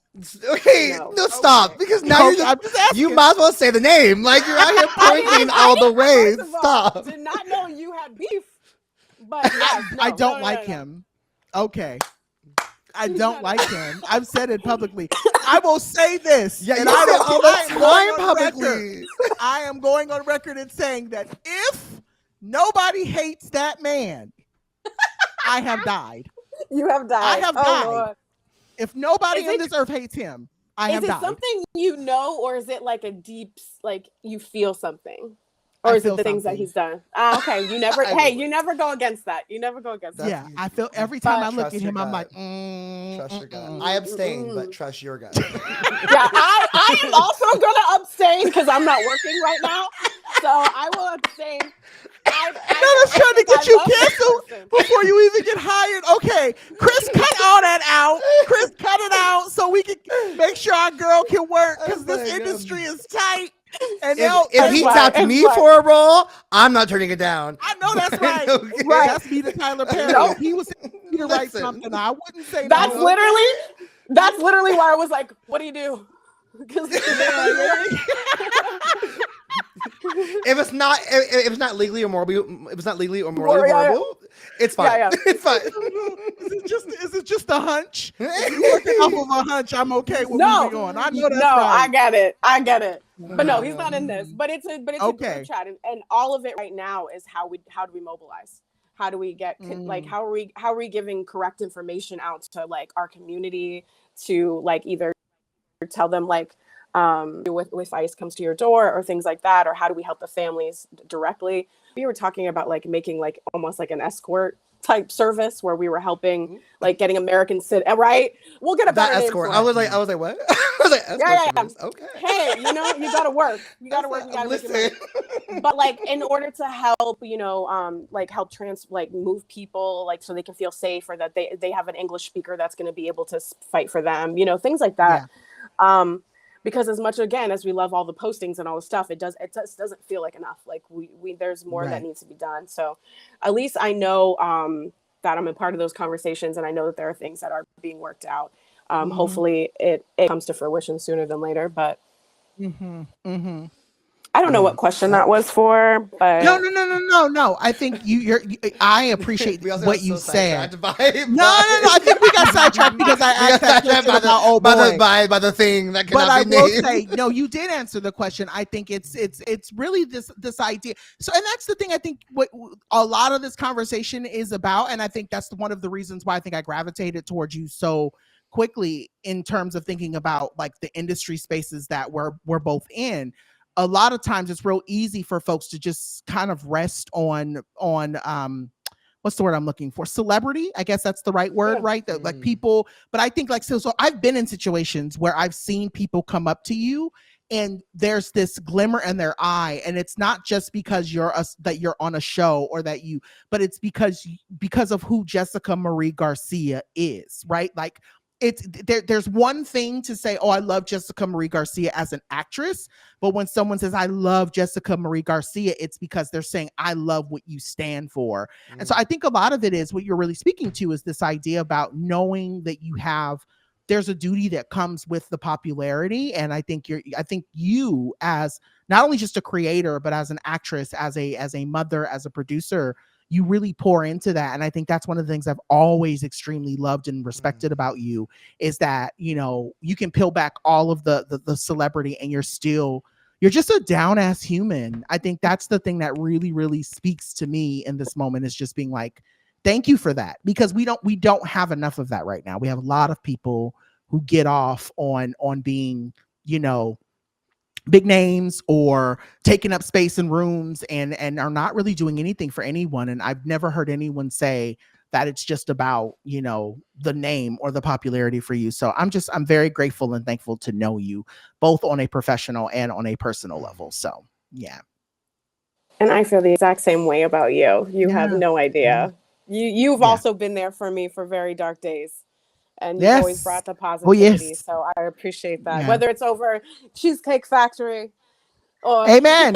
Okay, no, stop. Because now you might as well say the name. Like you're out here pointing all the way. Stop. Did not know you had beef. But I don't like him. Okay. I don't like him. I've said it publicly. I will say this. Yeah, and I don't all the time publicly. I am going on record and saying that if nobody hates that man, I have died. You have died. I have died. Lord. If nobody on this earth hates him, I have died. Is it something you know, or is it like a deep, like you feel something? Or is it the things that he's done? Okay, you never. You never go against that. You never go against that. Yeah, I feel every time I look at him, I'm like, trust your gut. I abstain, but trust your gut. Yeah, I am also gonna abstain because I'm not working right now, so I will abstain. I was trying to get you canceled before you even get hired. Okay, Chris, cut all that out. Chris, cut it out so we can make sure our girl can work because this industry is tight. And if he tapped me for a role, I'm not turning it down. I know that's right. Okay. Right. That's me to Tyler Perry. If he was to write something, I wouldn't say that's no. That's literally why I was like, what do you do? Because if it's not legally or morally horrible, it's fine. Yeah. It's fine. Is it just a hunch? If you're working off of a hunch, I'm okay with moving on. I know that's right. I get it. But no, he's not in this. But it's a group chat, and all of it right now is how do we mobilize? How do we get like how are we giving correct information out to like our community to like either tell them like with ICE comes to your door or things like that, or how do we help the families directly. We were talking about like making like almost like an escort type service where we were helping like getting American right. We'll get a better name for it. I was like what? I was like escort service. Okay. Hey, you gotta work. You gotta work. You gotta make your money. But like in order to help, like help move people, like so they can feel safe, or that they have an English speaker that's going to be able to fight for them, things like that. Yeah. Because as much, again, as we love all the postings and all the stuff, it just doesn't feel like enough. Like we there's more that needs to be done. So at least I know that I'm a part of those conversations, and I know that there are things that are being worked out. Hopefully it comes to fruition sooner than later, but I don't know what question that was for, but no. I think I appreciate what you said. No. I think we got sidetracked because I asked that question about old boy. By the thing that cannot but be I will named. say, no, you did answer the question. I think it's really this idea. So, and that's the thing. I think what a lot of this conversation is about, and I think that's one of the reasons why I think I gravitated towards you so quickly in terms of thinking about like the industry spaces that we're both in. A lot of times it's real easy for folks to just kind of rest on what's the word I'm looking for? Celebrity. I guess that's the right word, right? That like people, but I think like, so I've been in situations where I've seen people come up to you and there's this glimmer in their eye. And it's not just because that you're on a show or but it's because of who Jessica Marie Garcia is, right? Like, there's one thing to say, oh, I love Jessica Marie Garcia as an actress. But when someone says, I love Jessica Marie Garcia, it's because they're saying, I love what you stand for. And so I think a lot of it is what you're really speaking to is this idea about knowing that there's a duty that comes with the popularity. And I think you as not only just a creator, but as an actress, as a mother, as a producer, you really pour into that. And I think that's one of the things I've always extremely loved and respected about you is that, you can peel back all of the celebrity and you're just a down ass human. I think that's the thing that really, really speaks to me in this moment is just being like, thank you for that, because we don't have enough of that right now. We have a lot of people who get off on being, big names or taking up space in rooms and are not really doing anything for anyone. And I've never heard anyone say that it's just about, the name or the popularity for you. So I'm very grateful and thankful to know you both on a professional and on a personal level. So, yeah. And I feel the exact same way about you. You have no idea. You've also been there for me for very dark days. And you've always brought the positivity. So I appreciate that. Yeah. Whether it's over Cheesecake Factory or amen.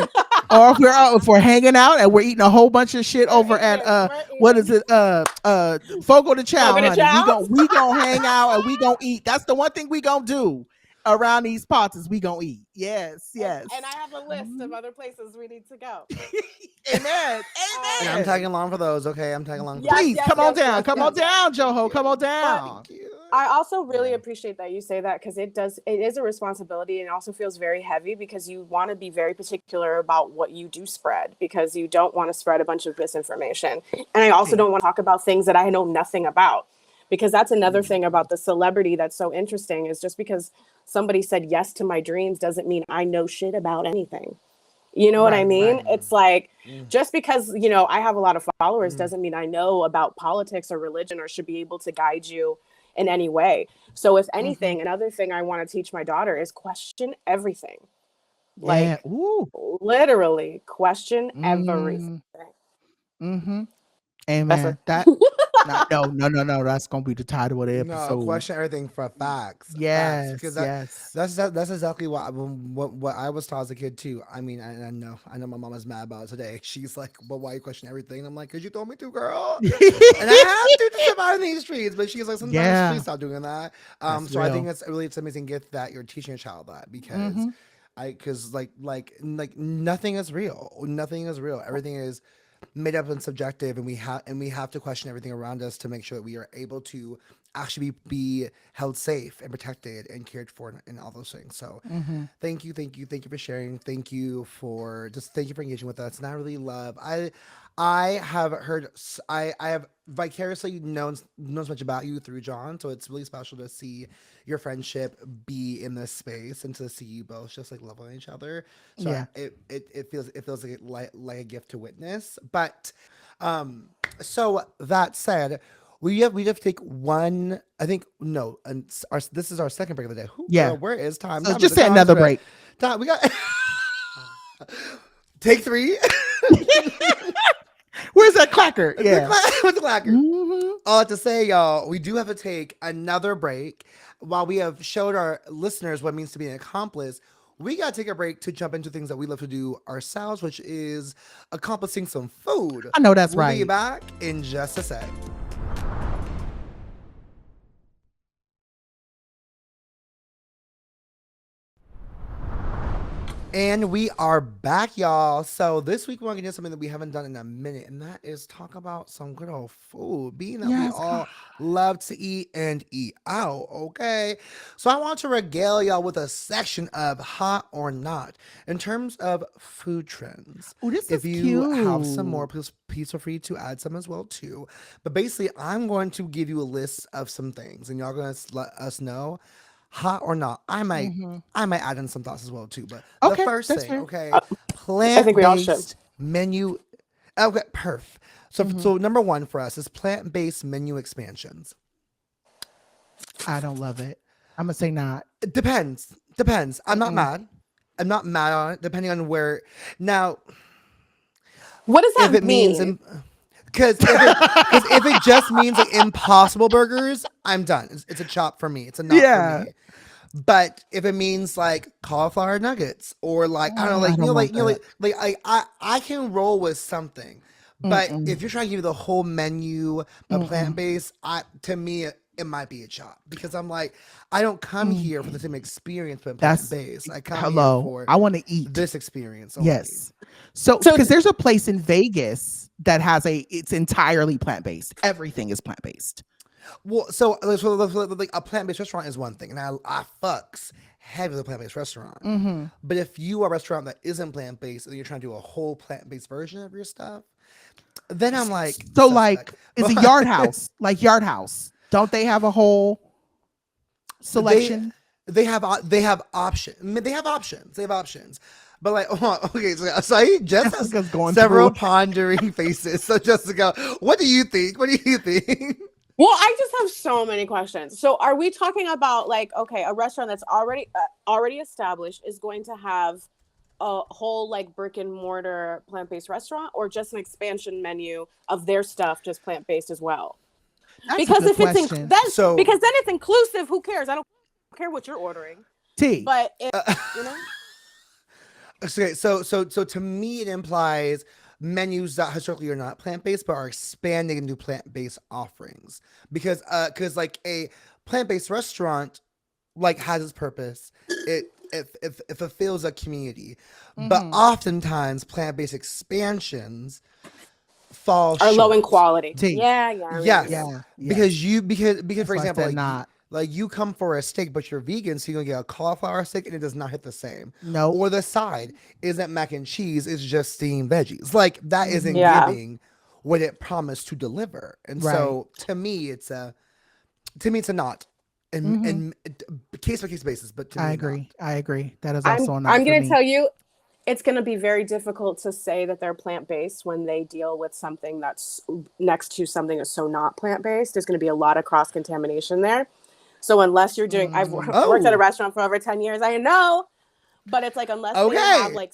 Or if we're hanging out and we're eating a whole bunch of shit over at what is it? Fogo de Chao, honey. We gonna hang out and we gonna eat. That's the one thing we gonna do around these parts is we gonna eat. Yes. And I have a list of other places we need to go. Amen. And I'm tagging along for those. Okay, I'm tagging along. Please come on down, Joho. Come on down. I also really appreciate that you say that because it is a responsibility, and it also feels very heavy because you want to be very particular about what you do spread because you don't want to spread a bunch of misinformation. And I also don't want to talk about things that I know nothing about, because that's another thing about the celebrity that's so interesting is just because somebody said yes to my dreams doesn't mean I know shit about anything. You know what I mean? Right. It's like, just because, I have a lot of followers doesn't mean I know about politics or religion or should be able to guide you in any way. So if anything, another thing I want to teach my daughter is question everything. Like literally question everything. Amen. No. That's gonna be the title of the episode. No, question everything for facts. Yes, because that's exactly what I was taught as a kid too. I mean, I know my mom is mad about it today. She's like, "Well, why you question everything?" And I'm like, "Cause you told me to, girl." And I have to survive in these streets. But she's like, "Sometimes please stop doing that." So I think it's an amazing gift that you're teaching a child that because because like nothing is real. Nothing is real. Everything is made up and subjective, and we have to question everything around us to make sure that we are able to actually be held safe and protected and cared for and all those things. So thank you for sharing. Thank you for engaging with us. And I really love I have heard, I have vicariously known so much about you through John, so it's really special to see your friendship be in this space and to see you both just like love on each other. So Yeah. it feels like a gift to witness. But so that said, we have to take one. I think no, and this is our second break of the day. Yeah. Girl, where is time? So Time just is a say another concept. break. Time we got. Take 3. Where's that clacker? Yeah. What's the clacker? All to say, y'all, we do have to take another break. While we have showed our listeners what it means to be an accomplice, we got to take a break to jump into things that we love to do ourselves, which is accomplishing some food. I know that's right. We'll be back in just a sec. And we are back, y'all. So this week we're going to do something that we haven't done in a minute, and that is talk about some good old food. Being that we all love to eat and eat out, okay? So I want to regale y'all with a section of hot or not in terms of food trends. Oh, this if is you cute. have some more, please feel free to add some as well too. But basically, I'm going to give you a list of some things, and y'all going to let us know. Hot or not, I might add in some thoughts as well too. But the first thing, fair. plant-based menu. Okay, perf. So number one for us is plant-based menu expansions. I don't love it. I'm gonna say not. It depends. I'm not mad. I'm not mad on it. Depending on where. Now, what does that mean? Because if it just means like Impossible Burgers, I'm done. It's a chop for me. It's a not for me. But if it means like cauliflower nuggets or like I don't know, I can roll with something. But if you're trying to give me the whole menu of plant-based, to me it might be a chop because I'm like I don't come here for the same experience but plant-based. I come here for I want to eat this experience. Only. Yes. So because there's a place in Vegas that has it's entirely plant-based. Everything is plant-based. Well, so like a plant-based restaurant is one thing, and I fucks heavy with a plant-based restaurant. But if you are a restaurant that isn't plant-based and you're trying to do a whole plant-based version of your stuff, then I'm like, so like, is a Yard House like Yard House? Don't they have a whole selection? They have options. They have options. But like, okay, so I Jessica's going several pondering faces. So Jessica, what do you think? Well, I just have so many questions. So are we talking about like, okay, a restaurant that's already established is going to have a whole like brick and mortar plant-based restaurant or just an expansion menu of their stuff just plant-based as well? Because if it's because then it's inclusive, who cares? I don't care what you're ordering. But you know. Okay, so to me it implies menus that historically are not plant-based but are expanding into plant-based offerings because like a plant-based restaurant like has its purpose. It fulfills a community, but oftentimes plant-based expansions are low in quality. Yes. Because for example, like you come for a steak, but you're vegan, so you're gonna get a cauliflower steak, and it does not hit the same. No. Or the side isn't mac and cheese; it's just steamed veggies. Like that isn't giving what it promised to deliver. And so, to me, it's a not, in case by case basis. But to me, I agree. That is also not. I'm gonna tell you, it's gonna be very difficult to say that they're plant-based when they deal with something that's next to something that's so not plant-based. There's gonna be a lot of cross-contamination there. So unless you're doing, I've worked at a restaurant for over 10 years, I know, but it's like, unless they have like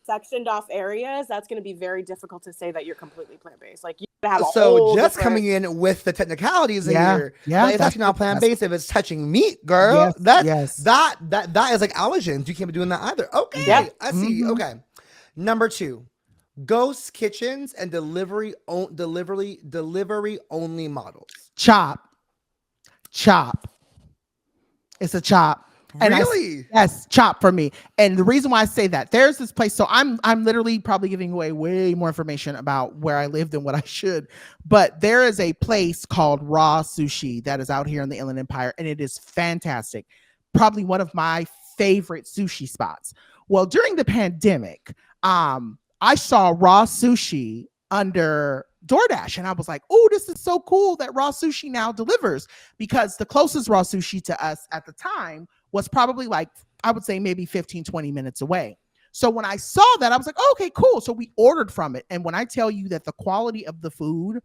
sectioned off areas, that's going to be very difficult to say that you're completely plant-based. Like you have just coming in with the technicalities in here. Yeah. If that's not plant-based, if it's touching meat, girl, that is like allergens. You can't be doing that either. Okay. I see. Okay. Number 2, ghost kitchens and delivery only models. Chop. It's a chop. And really? Yes, chop for me. And the reason why I say that, there's this place. So I'm literally probably giving away way more information about where I live than what I should. But there is a place called Raw Sushi that is out here in the Inland Empire, and it is fantastic. Probably one of my favorite sushi spots. Well, during the pandemic, I saw Raw Sushi under DoorDash. And I was like, oh, this is so cool that raw sushi now delivers, because the closest raw sushi to us at the time was probably like, I would say maybe 15, 20 minutes away. So when I saw that, I was like, oh, okay, cool. So we ordered from it. And when I tell you that the quality of the food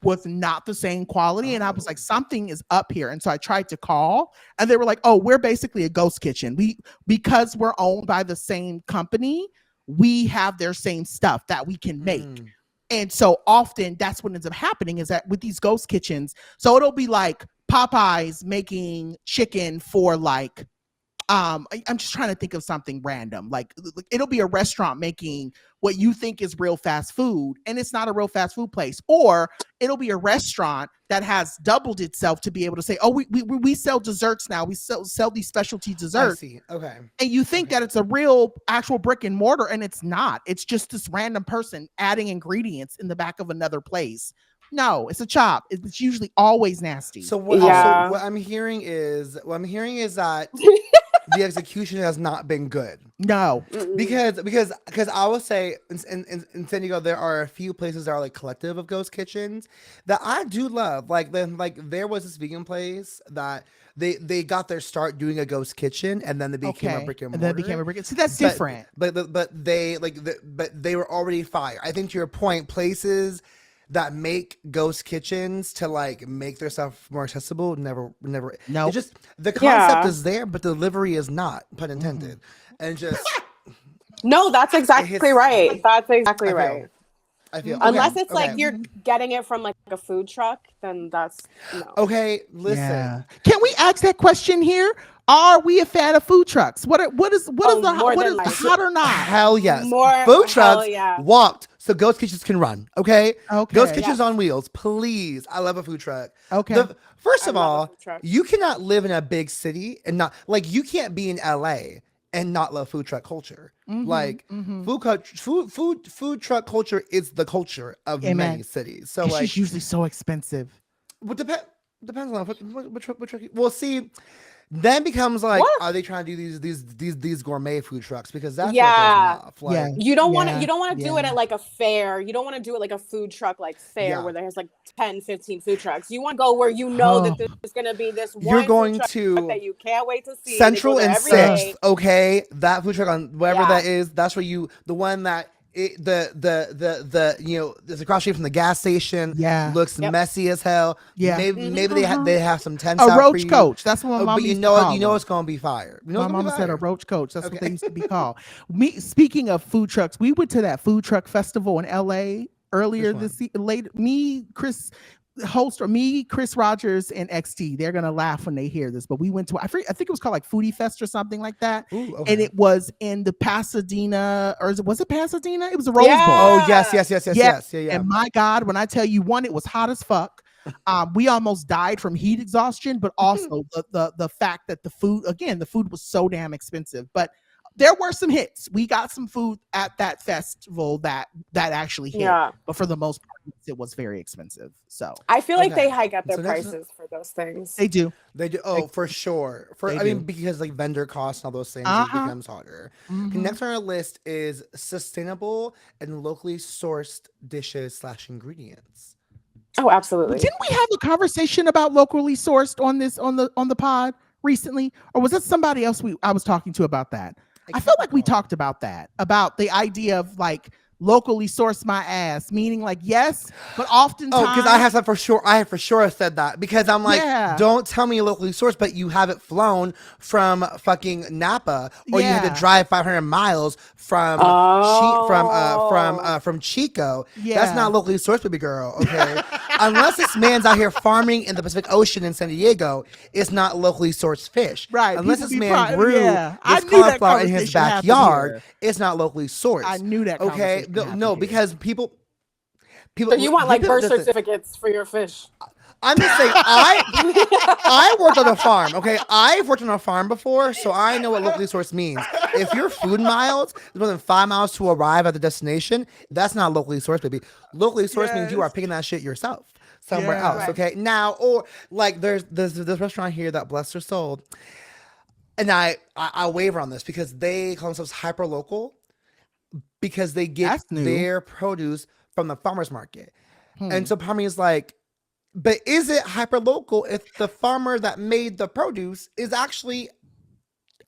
was not the same quality, and I was like, something is up here. And so I tried to call, and they were like, oh, we're basically a ghost kitchen. Because we're owned by the same company, we have their same stuff that we can make. And so often that's what ends up happening, is that with these ghost kitchens, so it'll be like Popeyes making chicken for like, I'm just trying to think of something random. Like it'll be a restaurant making what you think is real fast food, and it's not a real fast food place. Or it'll be a restaurant that has doubled itself to be able to say, oh, we sell desserts now. We sell these specialty desserts. I see. Okay. And you think that it's a real actual brick and mortar, and it's not. It's just this random person adding ingredients in the back of another place. No, it's a chop. It's usually always nasty. So what I'm hearing is that the execution has not been good. No, because I will say in San Diego there are a few places that are like collective of ghost kitchens that I do love. Like there was this vegan place that they got their start doing a ghost kitchen, and then they became a brick and mortar. See, that's different. But they they were already fire. I think to your point, places that make ghost kitchens to like make their stuff more accessible never no, it's just the concept is there, but delivery is not, pun intended. And just no, that's exactly right. That's exactly right. I feel unless it's like you're getting it from like a food truck, then that's no. Okay, listen. Yeah. Can we ask that question here? Are we a fan of food trucks? What is hot or not? Hell yes. Food trucks walked so ghost kitchens can run. Okay. Ghost kitchens on wheels, please. I love a food truck. Okay. First of all, you cannot live in a big city and not like you can't be in LA and not love food truck culture. Like food truck culture is the culture of many cities. So like it's usually so expensive. Well, depends on what truck. Well, see. Then becomes like, are they trying to do these gourmet food trucks? Because that's what goes off. Like, you don't want to do it at like a fair. You don't want to do it like a food truck like fair where there's like 10, 15 food trucks. You want to go where you know that there's going to be this one you're going food truck that you can't wait to see. Central and 6th, okay? That food truck on wherever that is, that's where the one that the you know, there's across the street from the gas station. Looks messy as hell. Maybe they have some tents. A roach coach. That's what my mom used to call you know it's gonna be fire. My mama said a roach coach. That's what they used to be called. Speaking of food trucks, we went to that food truck festival in LA earlier this Chris Rogers, and XT. They're gonna laugh when they hear this, but we went to I think it was called like Foodie Fest or something like that. Ooh, okay. And it was in the Pasadena, or was it Pasadena? It was a Rose Bowl. Oh yes. And my God, when I tell you, one, it was hot as fuck. We almost died from heat exhaustion, but also the fact that the food was so damn expensive. But there were some hits. We got some food at that festival that actually hit. But for the most part, it was very expensive. So I feel like they hike up their prices for those things. They do. Oh, for sure. Because like vendor costs and all those things, it becomes harder. Next on our list is sustainable and locally sourced dishes / ingredients. Oh, absolutely. Didn't we have a conversation about locally sourced on the pod recently? Or was it somebody else I was talking to about that? I feel like we talked about that, about the idea of like locally source my ass, meaning like yes, but oftentimes because I have for sure said that, because I'm like, don't tell me locally sourced, but you have it flown from fucking Napa, or you had to drive 500 miles from Chico. That's not locally sourced, baby girl. Okay, unless this man's out here farming in the Pacific Ocean in San Diego, it's not locally sourced fish. Right? Unless this man grew this cauliflower in his backyard, it's not locally sourced. I knew that. Okay. No, because people. So you want like birth certificates for your fish? I'm just saying, I worked on a farm. Okay, I've worked on a farm before, so I know what locally sourced means. If your food miles is more than 5 miles to arrive at the destination, that's not locally sourced, baby. Locally sourced means you are picking that shit yourself somewhere else. Right. Okay, now, or like there's this restaurant here that, bless their soul, and I waver on this because they call themselves hyper local. Because they get their produce from the farmer's market. And so part of me is like, but is it hyper local if the farmer that made the produce is actually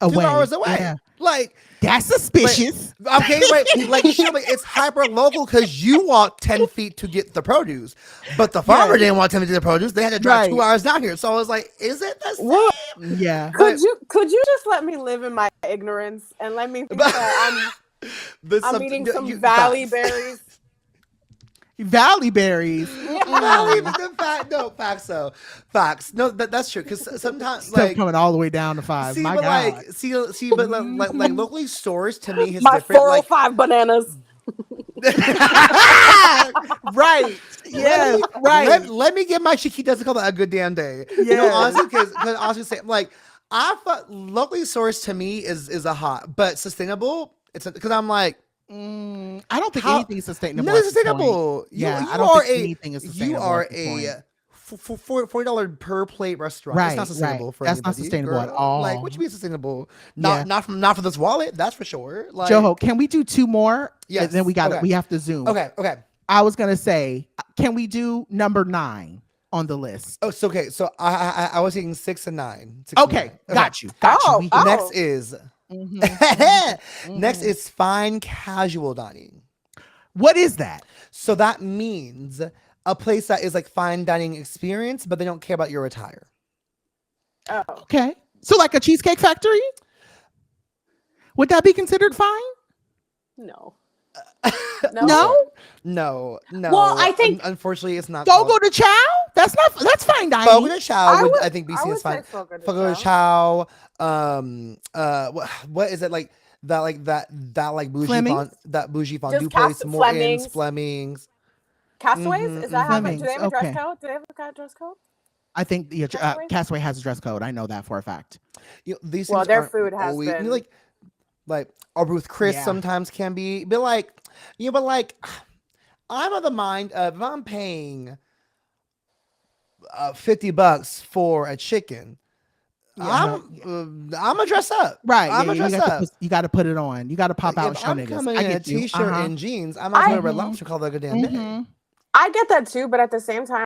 2 hours away? Yeah. Like, that's suspicious. Okay, wait, like surely it's hyper local because you walked 10 feet to get the produce, but the farmer didn't want 10 feet to get the produce. They had to drive 2 hours down here. So I was like, is it the same? Yeah. Could you just let me live in my ignorance and let me think that I'm eating some valley berries? Valley berries. Facts. No, that's true. Because sometimes still like coming all the way down to 5. My God. But like locally sourced to me is my different. 405 bananas. Right. Yeah. Right. Let me give my Chiquitas a good damn day. Yeah. You know, honestly, because I was gonna say, like, I thought locally sourced to me is a hot, but sustainable. It's because I'm like. I don't think anything is sustainable. No, it's sustainable. I don't think anything is sustainable. You are a $40 per plate restaurant. Right, it's not sustainable for that's anybody. Not sustainable at all. Like, what you mean sustainable? Not for this wallet. That's for sure. Like, Joho, can we do 2 more? Yes. And then we have to zoom. Okay. I was gonna say, can we do number 9 on the list? Oh, so okay. So I was thinking 6 and 9. 6 okay, and 9. got you. Next is. Next is fine casual dining. What is that? So that means a place that is like fine dining experience, but they don't care about your attire. Oh, okay. So like a Cheesecake Factory? Would that be considered fine? No. No. Well, I think unfortunately it's not. Fogo de Chao? That's fine dining. Fogo de Chao I think be seen as fine. Fogo de Chao. What is it like? That bougie fondue place, Morton's, Fleming's. Castaways? Is that how? Do they have a dress code? Do they have a dress code? I think Castaway has a dress code. I know that for a fact. These their food has always, been like or Ruth Chris sometimes can be, but I'm of the mind of if I'm paying $50 for a chicken, I'm gonna dress up. Right. I'm gonna dress up. You got to put it on. You got to pop out. If I'm coming in a t-shirt and jeans, I'm not wearing Red Lobster color a damn day. I get that too, but at the same time,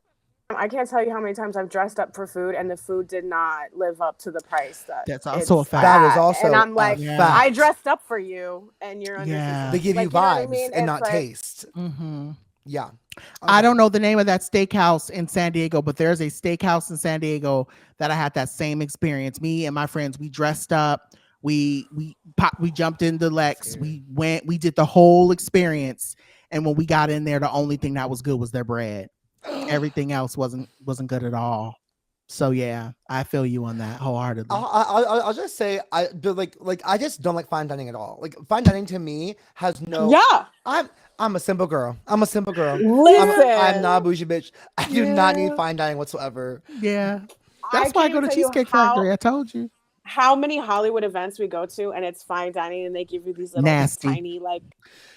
I can't tell you how many times I've dressed up for food and the food did not live up to the price. That's also a fact. That is also and I'm like, I dressed up for you, and you're they give you vibes and not taste. Yeah. I don't know the name of that steakhouse in San Diego, but there's a steakhouse in San Diego that I had that same experience. Me and my friends, we dressed up, we jumped into Lex, we did the whole experience, and when we got in there, the only thing that was good was their bread. Everything else wasn't good at all. So yeah, I feel you on that wholeheartedly. I'll just say I just don't like fine dining at all. Like fine dining to me has no. Yeah. I'm a simple girl. Listen. I'm not a bougie bitch. I do not need fine dining whatsoever. Yeah. That's why I go to Cheesecake Factory. I told you. How many Hollywood events we go to and it's fine dining and they give you these little tiny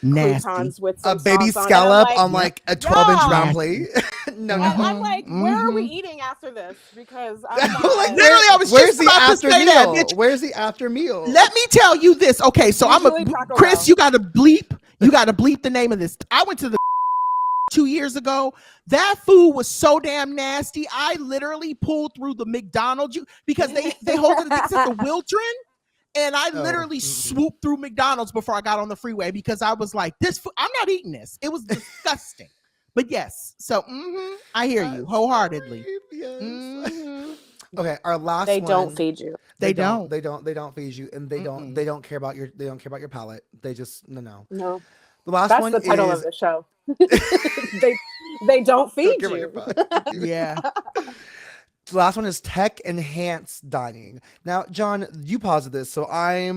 croutons with some a baby scallop on like a 12-inch round plate. No. I'm like, where are we eating after this? Because I'm like, literally, I was just about to say that, bitch. Where's the after meal? Let me tell you this. Okay, so Chris, you got to bleep. You got to bleep the name of this. I went to the 2 years ago. That food was so damn nasty. I literally pulled through the McDonald's because they hold it at the Wiltron, and I literally swooped through McDonald's before I got on the freeway because I was like, "This food, I'm not eating this." It was disgusting. But yes, so I hear you wholeheartedly. Yes. Okay, our last. They don't feed you. They don't feed you, and they don't care about your palate. They just no. The last That's one the title of the show. they don't feed you. Yeah. The last one is tech enhanced dining. Now, John, you paused this, so I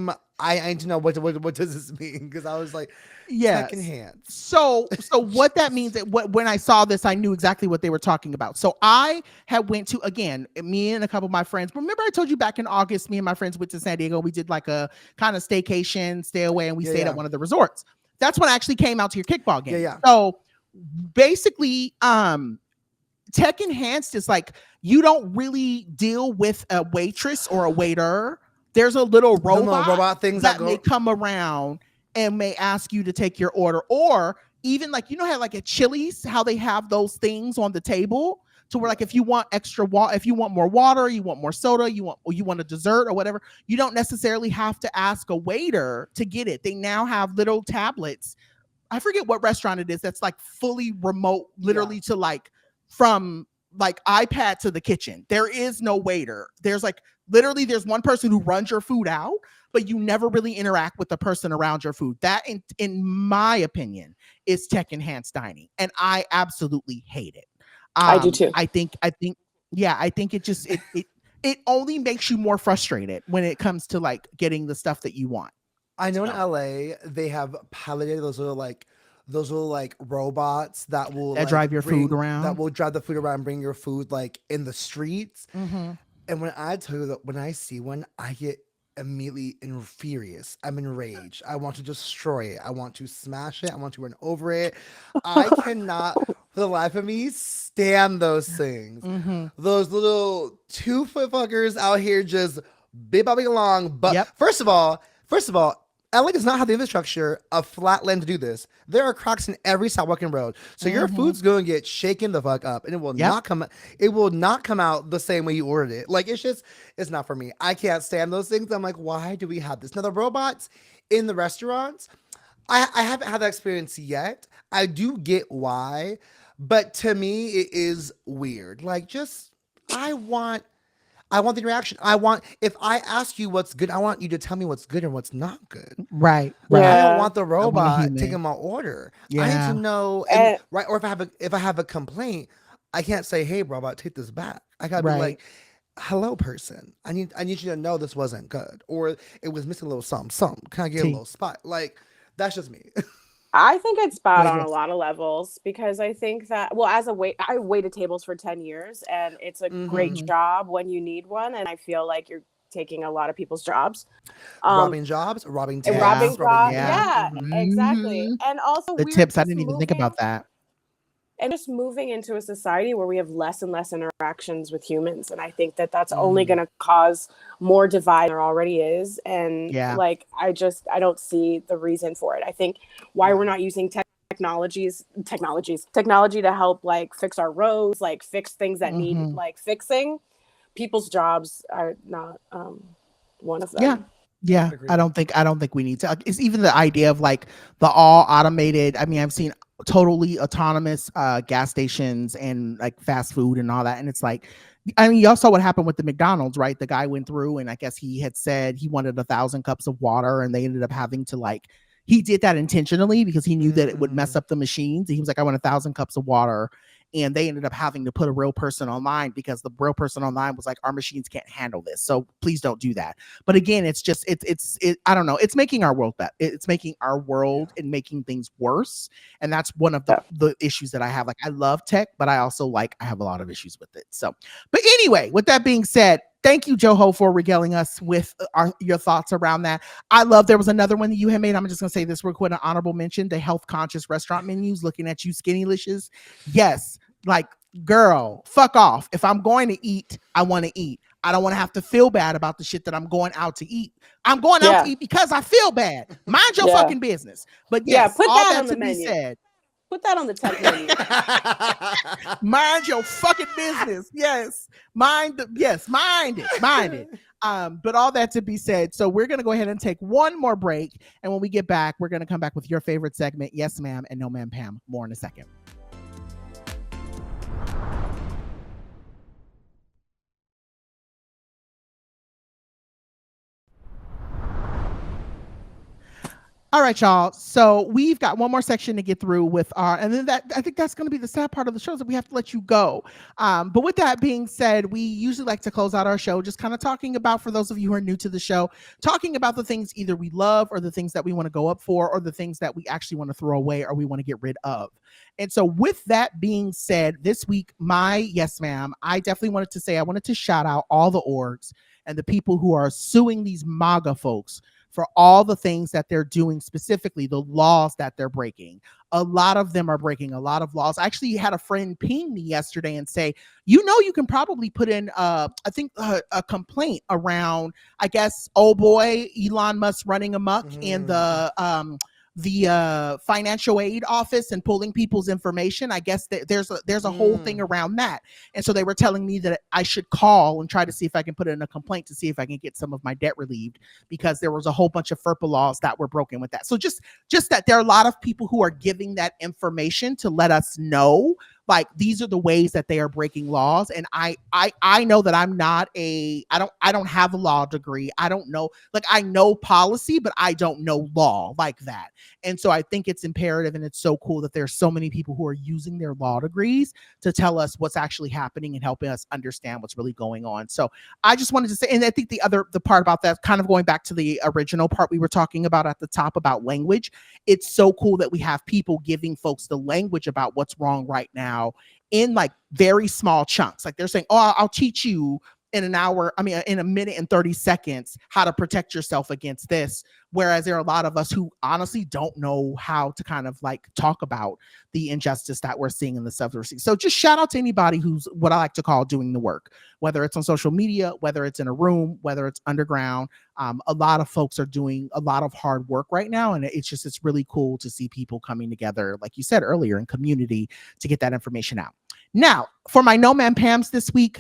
need to know what does this mean? Because I was like, tech enhanced. So what that means when I saw this, I knew exactly what they were talking about. So I had went to, again, me and a couple of my friends. Remember I told you back in August, me and my friends went to San Diego. We did like a kind of staycation, stay away, and we stayed at one of the resorts. That's when I actually came out to your kickball game. Yeah. So basically, tech enhanced is like you don't really deal with a waitress or a waiter. There's a little robot things that may come around and may ask you to take your order, or even like, you know how like at Chili's, how they have those things on the table to where like if you want extra water, if you want more water, you want more soda, you want a dessert or whatever, you don't necessarily have to ask a waiter to get it. They now have little tablets. I forget what restaurant it is that's like fully remote, literally to like from like iPad to the kitchen. There is no waiter. There's like literally there's one person who runs your food out, but you never really interact with the person around your food. That in my opinion is tech enhanced dining, and I absolutely hate it. I do too. I think it just it only makes you more frustrated when it comes to like getting the stuff that you want. I know in LA they have Palisade, those little like robots that will like drive your food around. That will drive the food around and bring your food like in the streets. Mm-hmm. And when I tell you that when I see one, I get immediately furious. I'm enraged. I want to destroy it. I want to smash it. I want to run over it. I cannot, for the life of me, stand those things. Mm-hmm. Those little 2-foot fuckers out here just bobbing along. But first of all, LA does not have the infrastructure of flat land to do this. There are cracks in every sidewalk and road, so your food's going to get shaken the fuck up, and it will not come. It will not come out the same way you ordered it. Like it's not for me. I can't stand those things. I'm like, why do we have this? Now the robots in the restaurants, I haven't had that experience yet. I do get why, but to me it is weird. Like I want the interaction. If I ask you what's good, I want you to tell me what's good and what's not good. Right. I don't want the robot taking my order. Yeah. I need to know, right? Or if I have a complaint, I can't say, "Hey, robot, take this back." I gotta be like, "Hello, person. I need you to know this wasn't good, or it was missing a little something. Can I get a little spot?" Like that's just me. I think it's bad on a lot of levels because I think that, well, I waited tables for 10 years and it's a great job when you need one. And I feel like you're taking a lot of people's jobs. Robbing jobs, robbing tabs. Yeah, exactly. And also the tips, I didn't even think about that. And just moving into a society where we have less and less interactions with humans. And I think that that's only going to cause more divide than there already is. And like, I don't see the reason for it. I think why we're not using technology to help like fix our roads, like fix things that need like fixing. People's jobs are not one of them. Yeah, I don't think we need to. It's even the idea of like the all automated. I mean, I've seen totally autonomous gas stations and like fast food and all that. And it's like, I mean, y'all saw what happened with the McDonald's, right? The guy went through and I guess he had said he wanted 1,000 cups of water and they ended up having to like, he did that intentionally because he knew that it would mess up the machines. He was like, I want 1,000 cups of water. And they ended up having to put a real person online because the real person online was like, our machines can't handle this. So please don't do that. But again, it's just, I don't know. It's making our world better. It's making our world and making things worse. And that's one of the issues that I have. Like, I love tech, but I also I have a lot of issues with it. So, but anyway, with that being said, thank you, Joho, for regaling us with your thoughts around that. I love, there was another one that you had made. I'm just going to say this real quick, an honorable mention, the health conscious restaurant menus, looking at you Skinnylicious. Yes. Like, girl, fuck off. If I'm going to eat, I want to eat. I don't want to have to feel bad about the shit that I'm going out to eat. I'm going out to eat because I feel bad. Mind your fucking business. But yes, put all that that on to the be menu. said. Put that on the tech menu. Mind your fucking business. Yes. Mind it. But all that to be said. So we're going to go ahead and take one more break. And when we get back, we're going to come back with your favorite segment. Yes, ma'am. And no, ma'am, Pam. More in a second. All right, y'all. So we've got one more section to get through with and then I think that's going to be the sad part of the show, is that we have to let you go. But with that being said, we usually like to close out our show just kind of talking about, for those of you who are new to the show, talking about the things either we love or the things that we want to go up for or the things that we actually want to throw away or we want to get rid of. And so with that being said, this week, yes, ma'am, I definitely wanted to shout out all the orgs and the people who are suing these MAGA folks for all the things that they're doing, specifically the laws that they're breaking. A lot of them are breaking a lot of laws. I actually had a friend ping me yesterday and say, you can probably put in, a complaint around, I guess, oh boy, Elon Musk running amok and the the financial aid office and pulling people's information. I guess there's a whole thing around that. And so they were telling me that I should call and try to see if I can put in a complaint to see if I can get some of my debt relieved, because there was a whole bunch of FERPA laws that were broken with that. So just that there are a lot of people who are giving that information to let us know, like, these are the ways that they are breaking laws. And I know that I'm not I don't have a law degree. I don't know, like, I know policy, but I don't know law like that. And so I think it's imperative, and it's so cool that there's so many people who are using their law degrees to tell us what's actually happening and helping us understand what's really going on. So I just wanted to say, and I think the part about that, kind of going back to the original part we were talking about at the top about language, it's so cool that we have people giving folks the language about what's wrong right now in like very small chunks. Like they're saying, oh, I'll teach you in a minute and 30 seconds how to protect yourself against this. Whereas there are a lot of us who honestly don't know how to kind of like talk about the injustice that we're seeing and the stuff we're seeing. So just shout out to anybody who's what I like to call doing the work, whether it's on social media, whether it's in a room, whether it's underground. A lot of folks are doing a lot of hard work right now. And it's really cool to see people coming together, like you said earlier, in community to get that information out. Now, for my No Man Pams this week,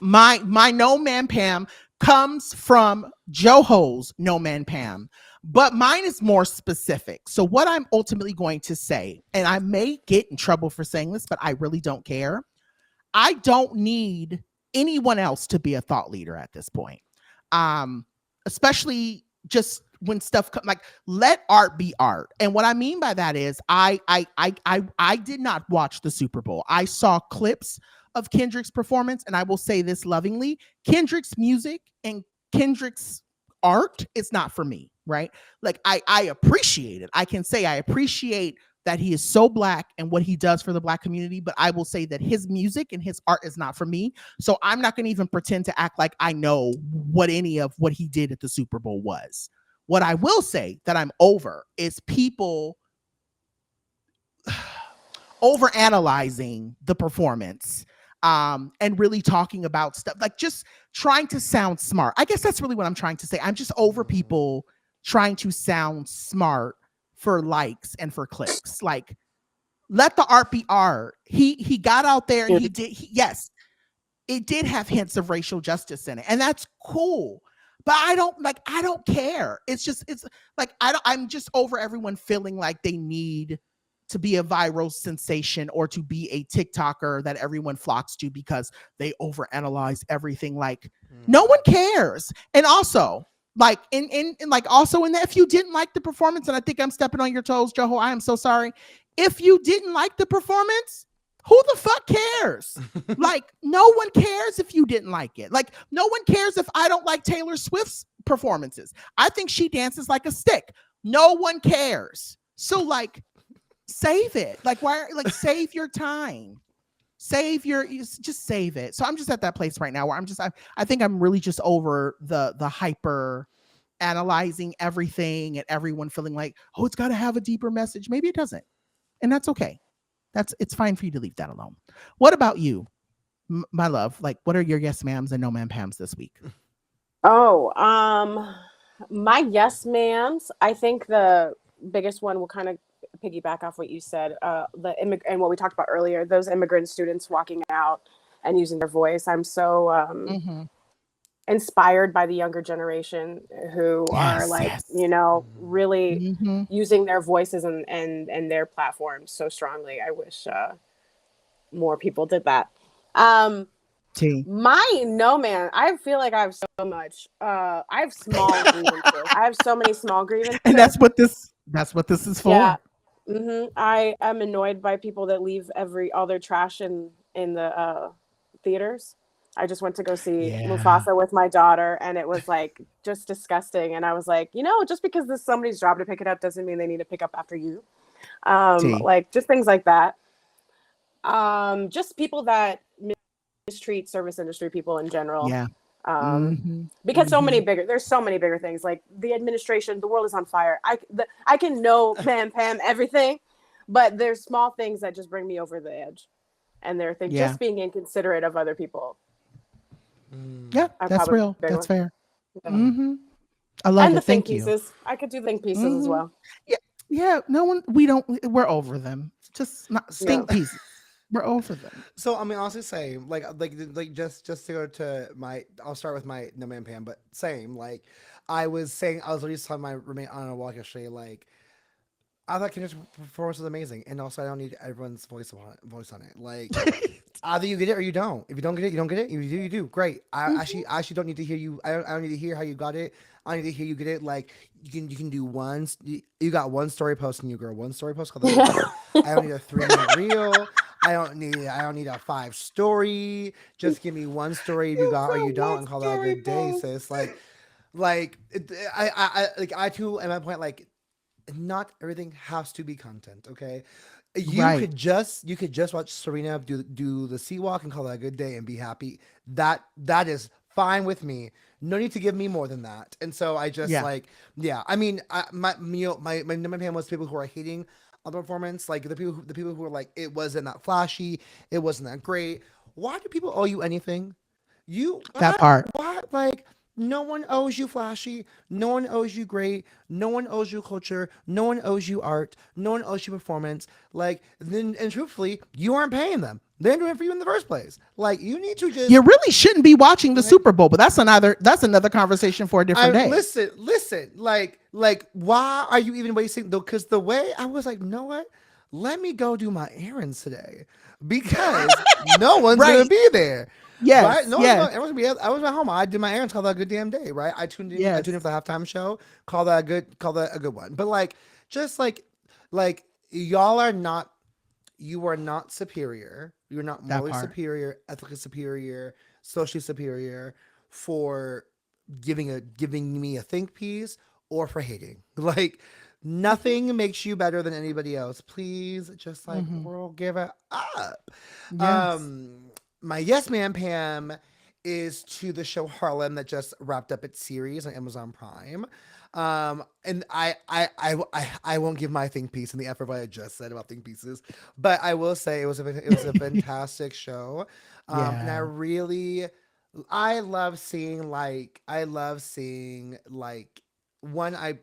my No Man Pam comes from Joho's No Man Pam, but mine is more specific. So what I'm ultimately going to say, and I may get in trouble for saying this, but I really don't care. I don't need anyone else to be a thought leader at this point. Especially just when stuff like, let art be art. And what I mean by that is I did not watch the Super Bowl. I saw clips of Kendrick's performance, and I will say this lovingly: Kendrick's music and Kendrick's art is not for me, right? Like I appreciate it. I can say I appreciate that he is so Black and what he does for the Black community, but I will say that his music and his art is not for me. So I'm not going to even pretend to act like I know what any of what he did at the Super Bowl was. What I will say that I'm over is people overanalyzing the performance, and really talking about stuff, like just trying to sound smart. I guess that's really what I'm trying to say. I'm just over people trying to sound smart for likes and for clicks. Like, let the art be art. He got out there and yes, it did have hints of racial justice in it, and that's cool. But I don't care. It's like, I'm just over everyone feeling like they need to be a viral sensation or to be a TikToker that everyone flocks to because they overanalyze everything. Like, no one cares. And also, like also in that, if you didn't like the performance, and I think I'm stepping on your toes, Joho, I am so sorry. If you didn't like the performance, who the fuck cares? Like, no one cares if you didn't like it. Like, no one cares if I don't like Taylor Swift's performances. I think she dances like a stick. No one cares. So like, save it. Like, why? Like, save your time. Just save it. So I'm just at that place right now where I think I'm really just over the hyper analyzing everything and everyone feeling like, oh, it's got to have a deeper message. Maybe it doesn't. And that's okay. It's fine for you to leave that alone. What about you, my love? Like, what are your yes ma'ams and no man Pams this week? Oh, my yes ma'ams, I think the biggest one will kind of piggyback off what you said, and what we talked about earlier, those immigrant students walking out and using their voice. I'm so inspired by the younger generation who are like, really using their voices and their platforms so strongly. I wish more people did that. My no man, I feel like I have so much. I have small grievances. I have so many small grievances. And that's what this is for. Yeah. I am annoyed by people that leave all their trash in the theaters. I just went to go see Mufasa with my daughter, and it was like just disgusting. And I was like, just because this is somebody's job to pick it up doesn't mean they need to pick up after you. Like just things like that. Just people that mistreat service industry people in general. Yeah. Because there's so many bigger things, like the administration. The world is on fire. I can know Pam everything, but there's small things that just bring me over the edge, and they're just being inconsiderate of other people. Yeah, that's real. That's fair. I love And it. the think Thank you. pieces. I could do think pieces as Hmm. well. Yeah, yeah. No one. We don't. We're over them. Just not So Yeah. think pieces. We're over them. so I mean honestly same. Like just to go to my I'll start with my no man Pam, but same. Like I was saying I was literally telling my roommate on a walk yesterday, like I thought Kendrick's performance was amazing. And also I don't need everyone's voice on it. Like either you get it or you don't. If you don't get it, you don't get it. If you do, you do. Great. I actually don't need to hear you. I don't need to hear how you got it. I need to hear you get it. Like you can do one. You got one story post and you girl one story post called the good day. I don't need a 3 minute reel. I don't need a 5 story. Just give me one story if you You got or got you don't one and call that a story good day, post. sis. I too am at a point like not everything has to be content, okay? Right. You could just watch Serena do the sea walk and call that a good day and be happy. That is fine with me. No need to give me more than that. And so I just Yeah. like, yeah. I mean, my number pan was people who are hating on the performance, like the people who are like it wasn't that flashy, it wasn't that great. Why do people owe you anything? You That part. what like no one owes you flashy. No one owes you great. No one owes you culture. No one owes you art. No one owes you performance. Like then, and truthfully, you aren't paying them. They're doing it for you in the first place. Like you need to just You really shouldn't be watching the like Super Bowl, but that's another conversation for a I different day. listen. Like why are you even wasting though? Because the way I was like, know what? Let me go do my errands today because no one's gonna Right. be there. Right? Yes. No one's Yes. going. Everyone's gonna be. I was at home. I did my errands. Call that a good damn day, right? I tuned in. I tuned in Yes. for the halftime show. Call that a good. Call that a good one. But like, just like y'all are not. You are not superior. You're not That morally part. superior, ethically superior, socially superior for giving me a think piece or for hating. Like nothing makes you better than anybody else. Please, just like Hmm. world, give it up. Yes. Um, my yes man Pam is to the show Harlem that just wrapped up its series on Amazon Prime. And I won't give my think piece in the effort what I just said about think pieces, but I will say it was a fantastic show. And Yeah. I love seeing like one I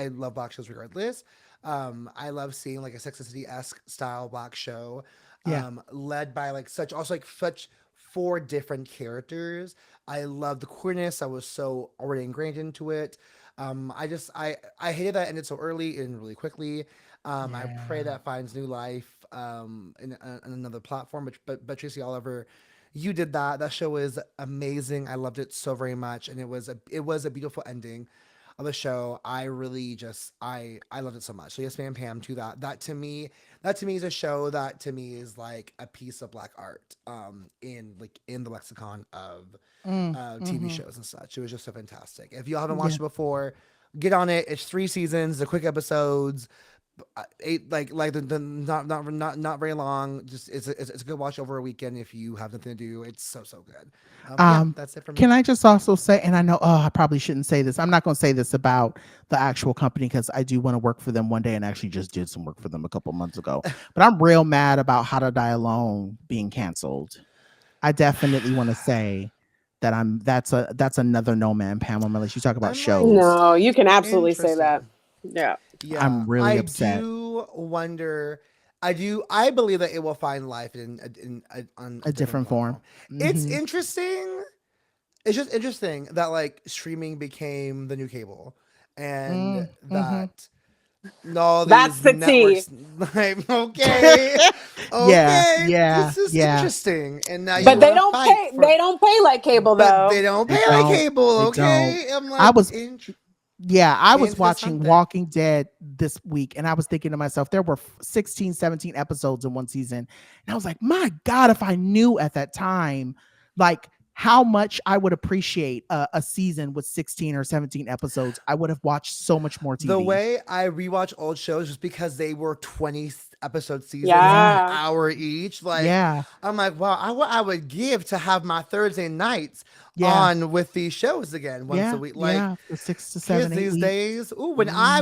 love black shows regardless. I love seeing like a Sex and City esque style black show, Yeah. led by like such four different characters. I love the queerness. I was so already ingrained into it. I hated that it ended so early and really quickly. I pray Yeah. that finds new life in another platform. But Tracy Oliver, you did that. That show is amazing. I loved it so very much, and it was a beautiful ending of the show. I really just I loved it so much. So yes, ma'am, Pam, to that. That to me is a show that to me is like a piece of black art. In the lexicon of TV Mm-hmm. shows and such. It was just so fantastic. If you haven't watched Yeah. it before, get on it. It's 3 seasons. The quick episodes. Eight like the not very long. Just it's a good watch over a weekend if you have nothing to do. It's so good. Yeah, Um, that's it for me. can I just also say, and I know, I probably shouldn't say this. I'm not going to say this about the actual company because I do want to work for them one day and actually just did some work for them a couple months ago. But I'm real mad about How to Die Alone being canceled. I definitely want to say that that's another no man Pam unless you talk about I'm like shows. No, you can absolutely say that. interesting. Yeah. Yeah, I'm really I upset. do wonder. I believe that it will find life on a A different different form. platform. It's Hmm. interesting. It's just interesting that like streaming became the new cable, and Mm-hmm. that all That's these the tea. networks like okay, Yeah, okay, yeah, this is yeah, interesting, and now you But yeah. want to fight for, they don't pay like cable but they though. don't They pay like don't. cable. They don't. Okay, I'm I like was Yeah, I was into watching something. Walking Dead this week and I was thinking to myself, there were 16, 17 episodes in one season. And I was like, my God, if I knew at that time, like how much I would appreciate a season with 16 or 17 episodes, I would have watched so much more The TV. way I rewatch old shows just because they were 20 episode seasons, like an Yeah. Yeah. hour each. Like, Yeah. I'm like, wow, what I would give to have my Thursday nights Yeah. on with these shows again once a Yeah. week. Like, Yeah. For 6 to 7, kids 8 these weeks. days, ooh, when Hmm. when I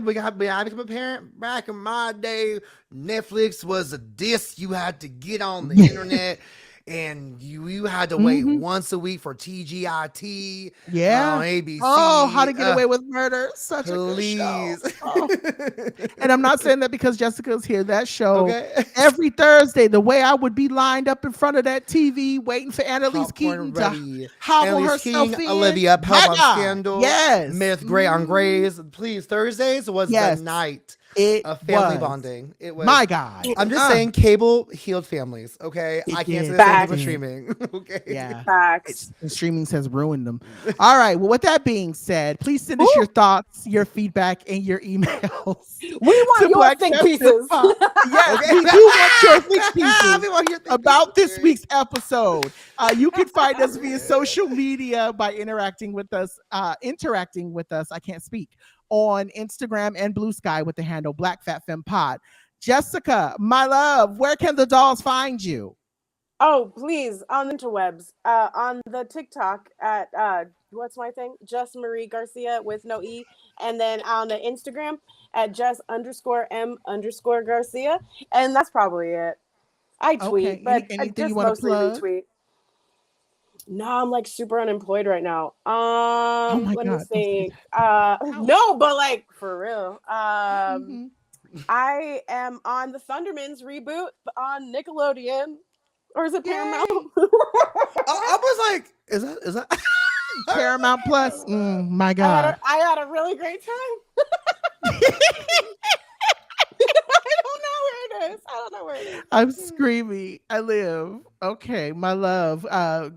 became a parent back in my day, Netflix was a disc you had to get on the internet. and you had to wait once a week for TGIT. Yeah. ABC. Oh, How to Get Away with Murder. Such a good show. Oh. And I'm not saying that because Jessica's here. That show every Thursday, the way I would be lined up in front of that TV waiting for Annalise Keaton to hobble herself in. Olivia Pope on Scandal. Yes. Meredith Grey on Grays. Please, Thursdays was the night of family bonding. It was. My God. I'm just saying cable healed families, okay? I can't say the same for streaming. Okay. Yeah. Facts. Streaming has ruined them. All right. Well, with that being said, please send us your thoughts, your feedback, and your emails. We want your think pieces. Yes, we do want your think pieces about this week's episode. You can find us via social media by interacting with us. I can't speak. On Instagram and Blue Sky with the handle Black Fat Femme Pod. Jessica, my love, where can the dolls find you? Oh, please, on the interwebs, on the TikTok at what's my thing? Jessica Marie Garcia with no E, and then on the Instagram at Jess_M_Garcia, and that's probably it. I tweet, but I just mostly retweet. No, I'm like super unemployed right now. Let me think. No, but like for real. I am on the Thundermans reboot on Nickelodeon, or is it Paramount? I was like, is that Paramount Plus? My God, I had a really great time. I don't know where it is. I'm screaming. I live. Okay, my love.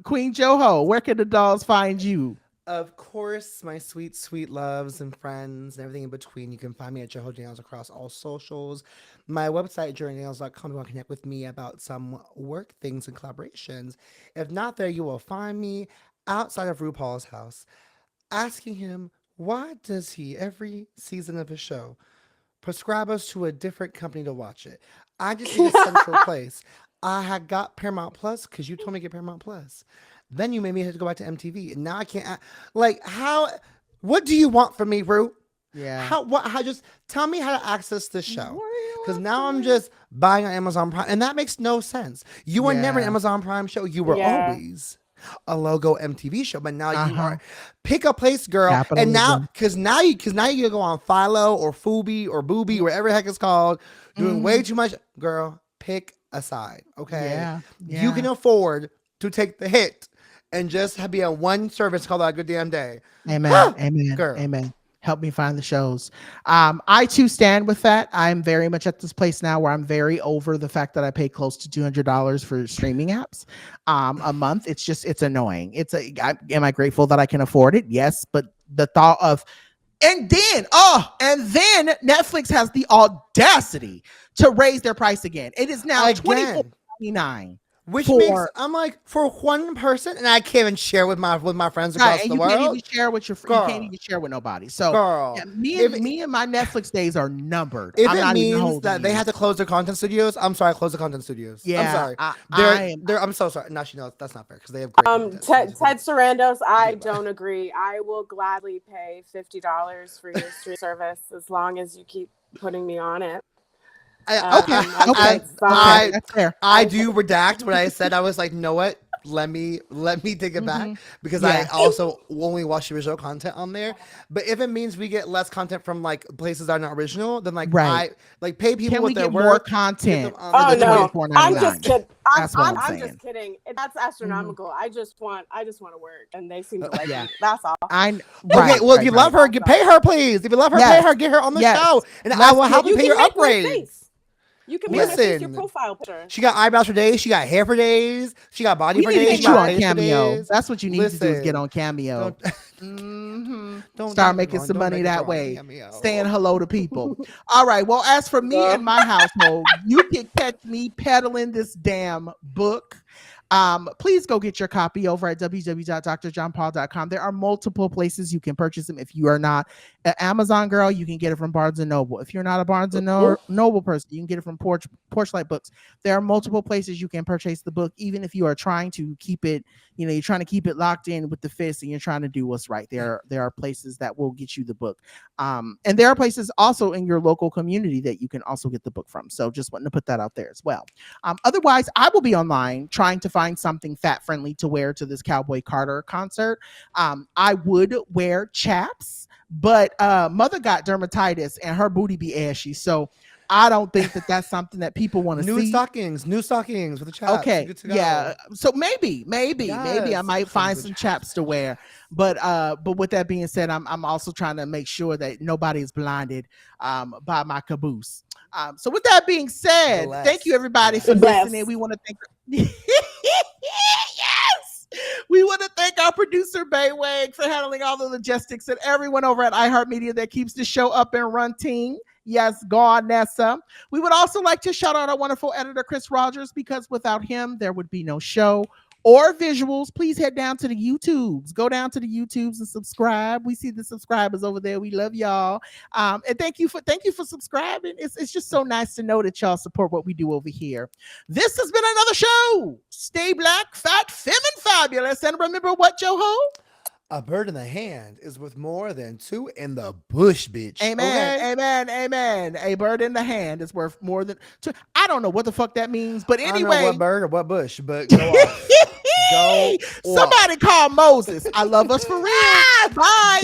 Queen Joho, where can the dolls find you? Of course, my sweet, sweet loves and friends and everything in between. You can find me at Joho Daniels across all socials. My website, journaldaniels.com, you want to connect with me about some work things and collaborations. If not there, you will find me outside of RuPaul's house asking him, why does he, every season of his show, prescribe us to a different company to watch it? I just need a central place. I had got Paramount Plus because you told me to get Paramount Plus. Then you made me have to go back to MTV, and now I can't. Like, how? What do you want from me, Ru? Yeah. How? Just tell me how to access this show. Because now I'm just buying on Amazon Prime, and that makes no sense. You were never an Amazon Prime show. You were always a logo MTV show, but now you are. Pick a place, girl. Capitalism. And now, because now you can go on Philo or Fubi or Booby, whatever the heck it's called, doing way too much. Girl, pick a side, okay? Yeah. You can afford to take the hit and just be on one service called A Good Damn Day. Amen. Amen. Girl. Amen. Help me find the shows. I too stand with that. I'm very much at this place now where I'm very over the fact that I pay close to $200 for streaming apps a month. It's annoying. Am I grateful that I can afford it? Yes, but the thought of and then Netflix has the audacity to raise their price again. It is now $24.99. Which makes I'm like, for one person, and I can't even share with my friends across the world. You can't even share with your friends. You can't even share with nobody. So me and my Netflix days are numbered. If it means that they had to close their content studios, I'm sorry, close the content studios. Yeah, I'm sorry. I'm so sorry. No, she knows that's not fair because they have great Ted Sarandos, I don't agree. I will gladly pay $50 for your stream service as long as you keep putting me on it. Okay. That's fair. I do redact what I said. I was like, you know what? Let me take it back because I also only watch the original content on there. But if it means we get less content from like places that are not original, then I pay people with their work. More content? Oh no, I'm just kidding. I'm just kidding. That's astronomical. I just want to work, and they seem to like me. That's all. If you love her, pay her, please. If you love her, pay her. Get her on the show, and I will help you pay your upgrades. You can make your profile picture. She got eyebrows for days. She got hair for days. She got body for days. Get you on Cameo. That's what you need to do is get on Cameo. Don't start making some money that way. Saying hello to people. All right. Well, as for me and my household, you can catch me peddling this damn book. Please go get your copy over at www.drjonpaul.com. There are multiple places you can purchase them. If you are not an Amazon girl, you can get it from Barnes & Noble. If you're not a Barnes & Noble person, you can get it from Porchlight Books. There are multiple places you can purchase the book, even if you are trying to keep it, you're trying to keep it locked in with the fist and you're trying to do what's bookstores, right? There are places that will get you the book. And there are places also in your local community that you can also get the book from. So just wanting to put that out there as well. Otherwise, I will be online trying to find something fat friendly to wear to this Cowboy Carter concert. I would wear chaps, but mother got dermatitis and her booty be ashy. So I don't think that that's something that people want to see. New stockings with the chaps. Okay, yeah. So maybe I might find some chaps to wear. But with that being said, I'm also trying to make sure that nobody is blinded by my caboose. So with that being said, thank you everybody for listening. We want to thank. Yes. We want to thank our producer Baywag for handling all the logistics and everyone over at iHeartMedia that keeps the show up and running. Yes, God, Nessa. We would also like to shout out our wonderful editor, Chris Rogers, because without him, there would be no show or visuals. Please head down to the YouTubes. Go down to the YouTubes and subscribe. We see the subscribers over there. We love y'all. And thank you for subscribing. It's just so nice to know that y'all support what we do over here. This has been another show. Stay black, fat, femme, and fabulous. And remember what, Joho? A bird in the hand is worth more than two in the bush, bitch. Amen. Okay? Amen. Amen. A bird in the hand is worth more than two. I don't know what the fuck that means, but anyway. I don't know what bird or what bush, but go off. Go Somebody off. call Moses. I love us for real. Bye.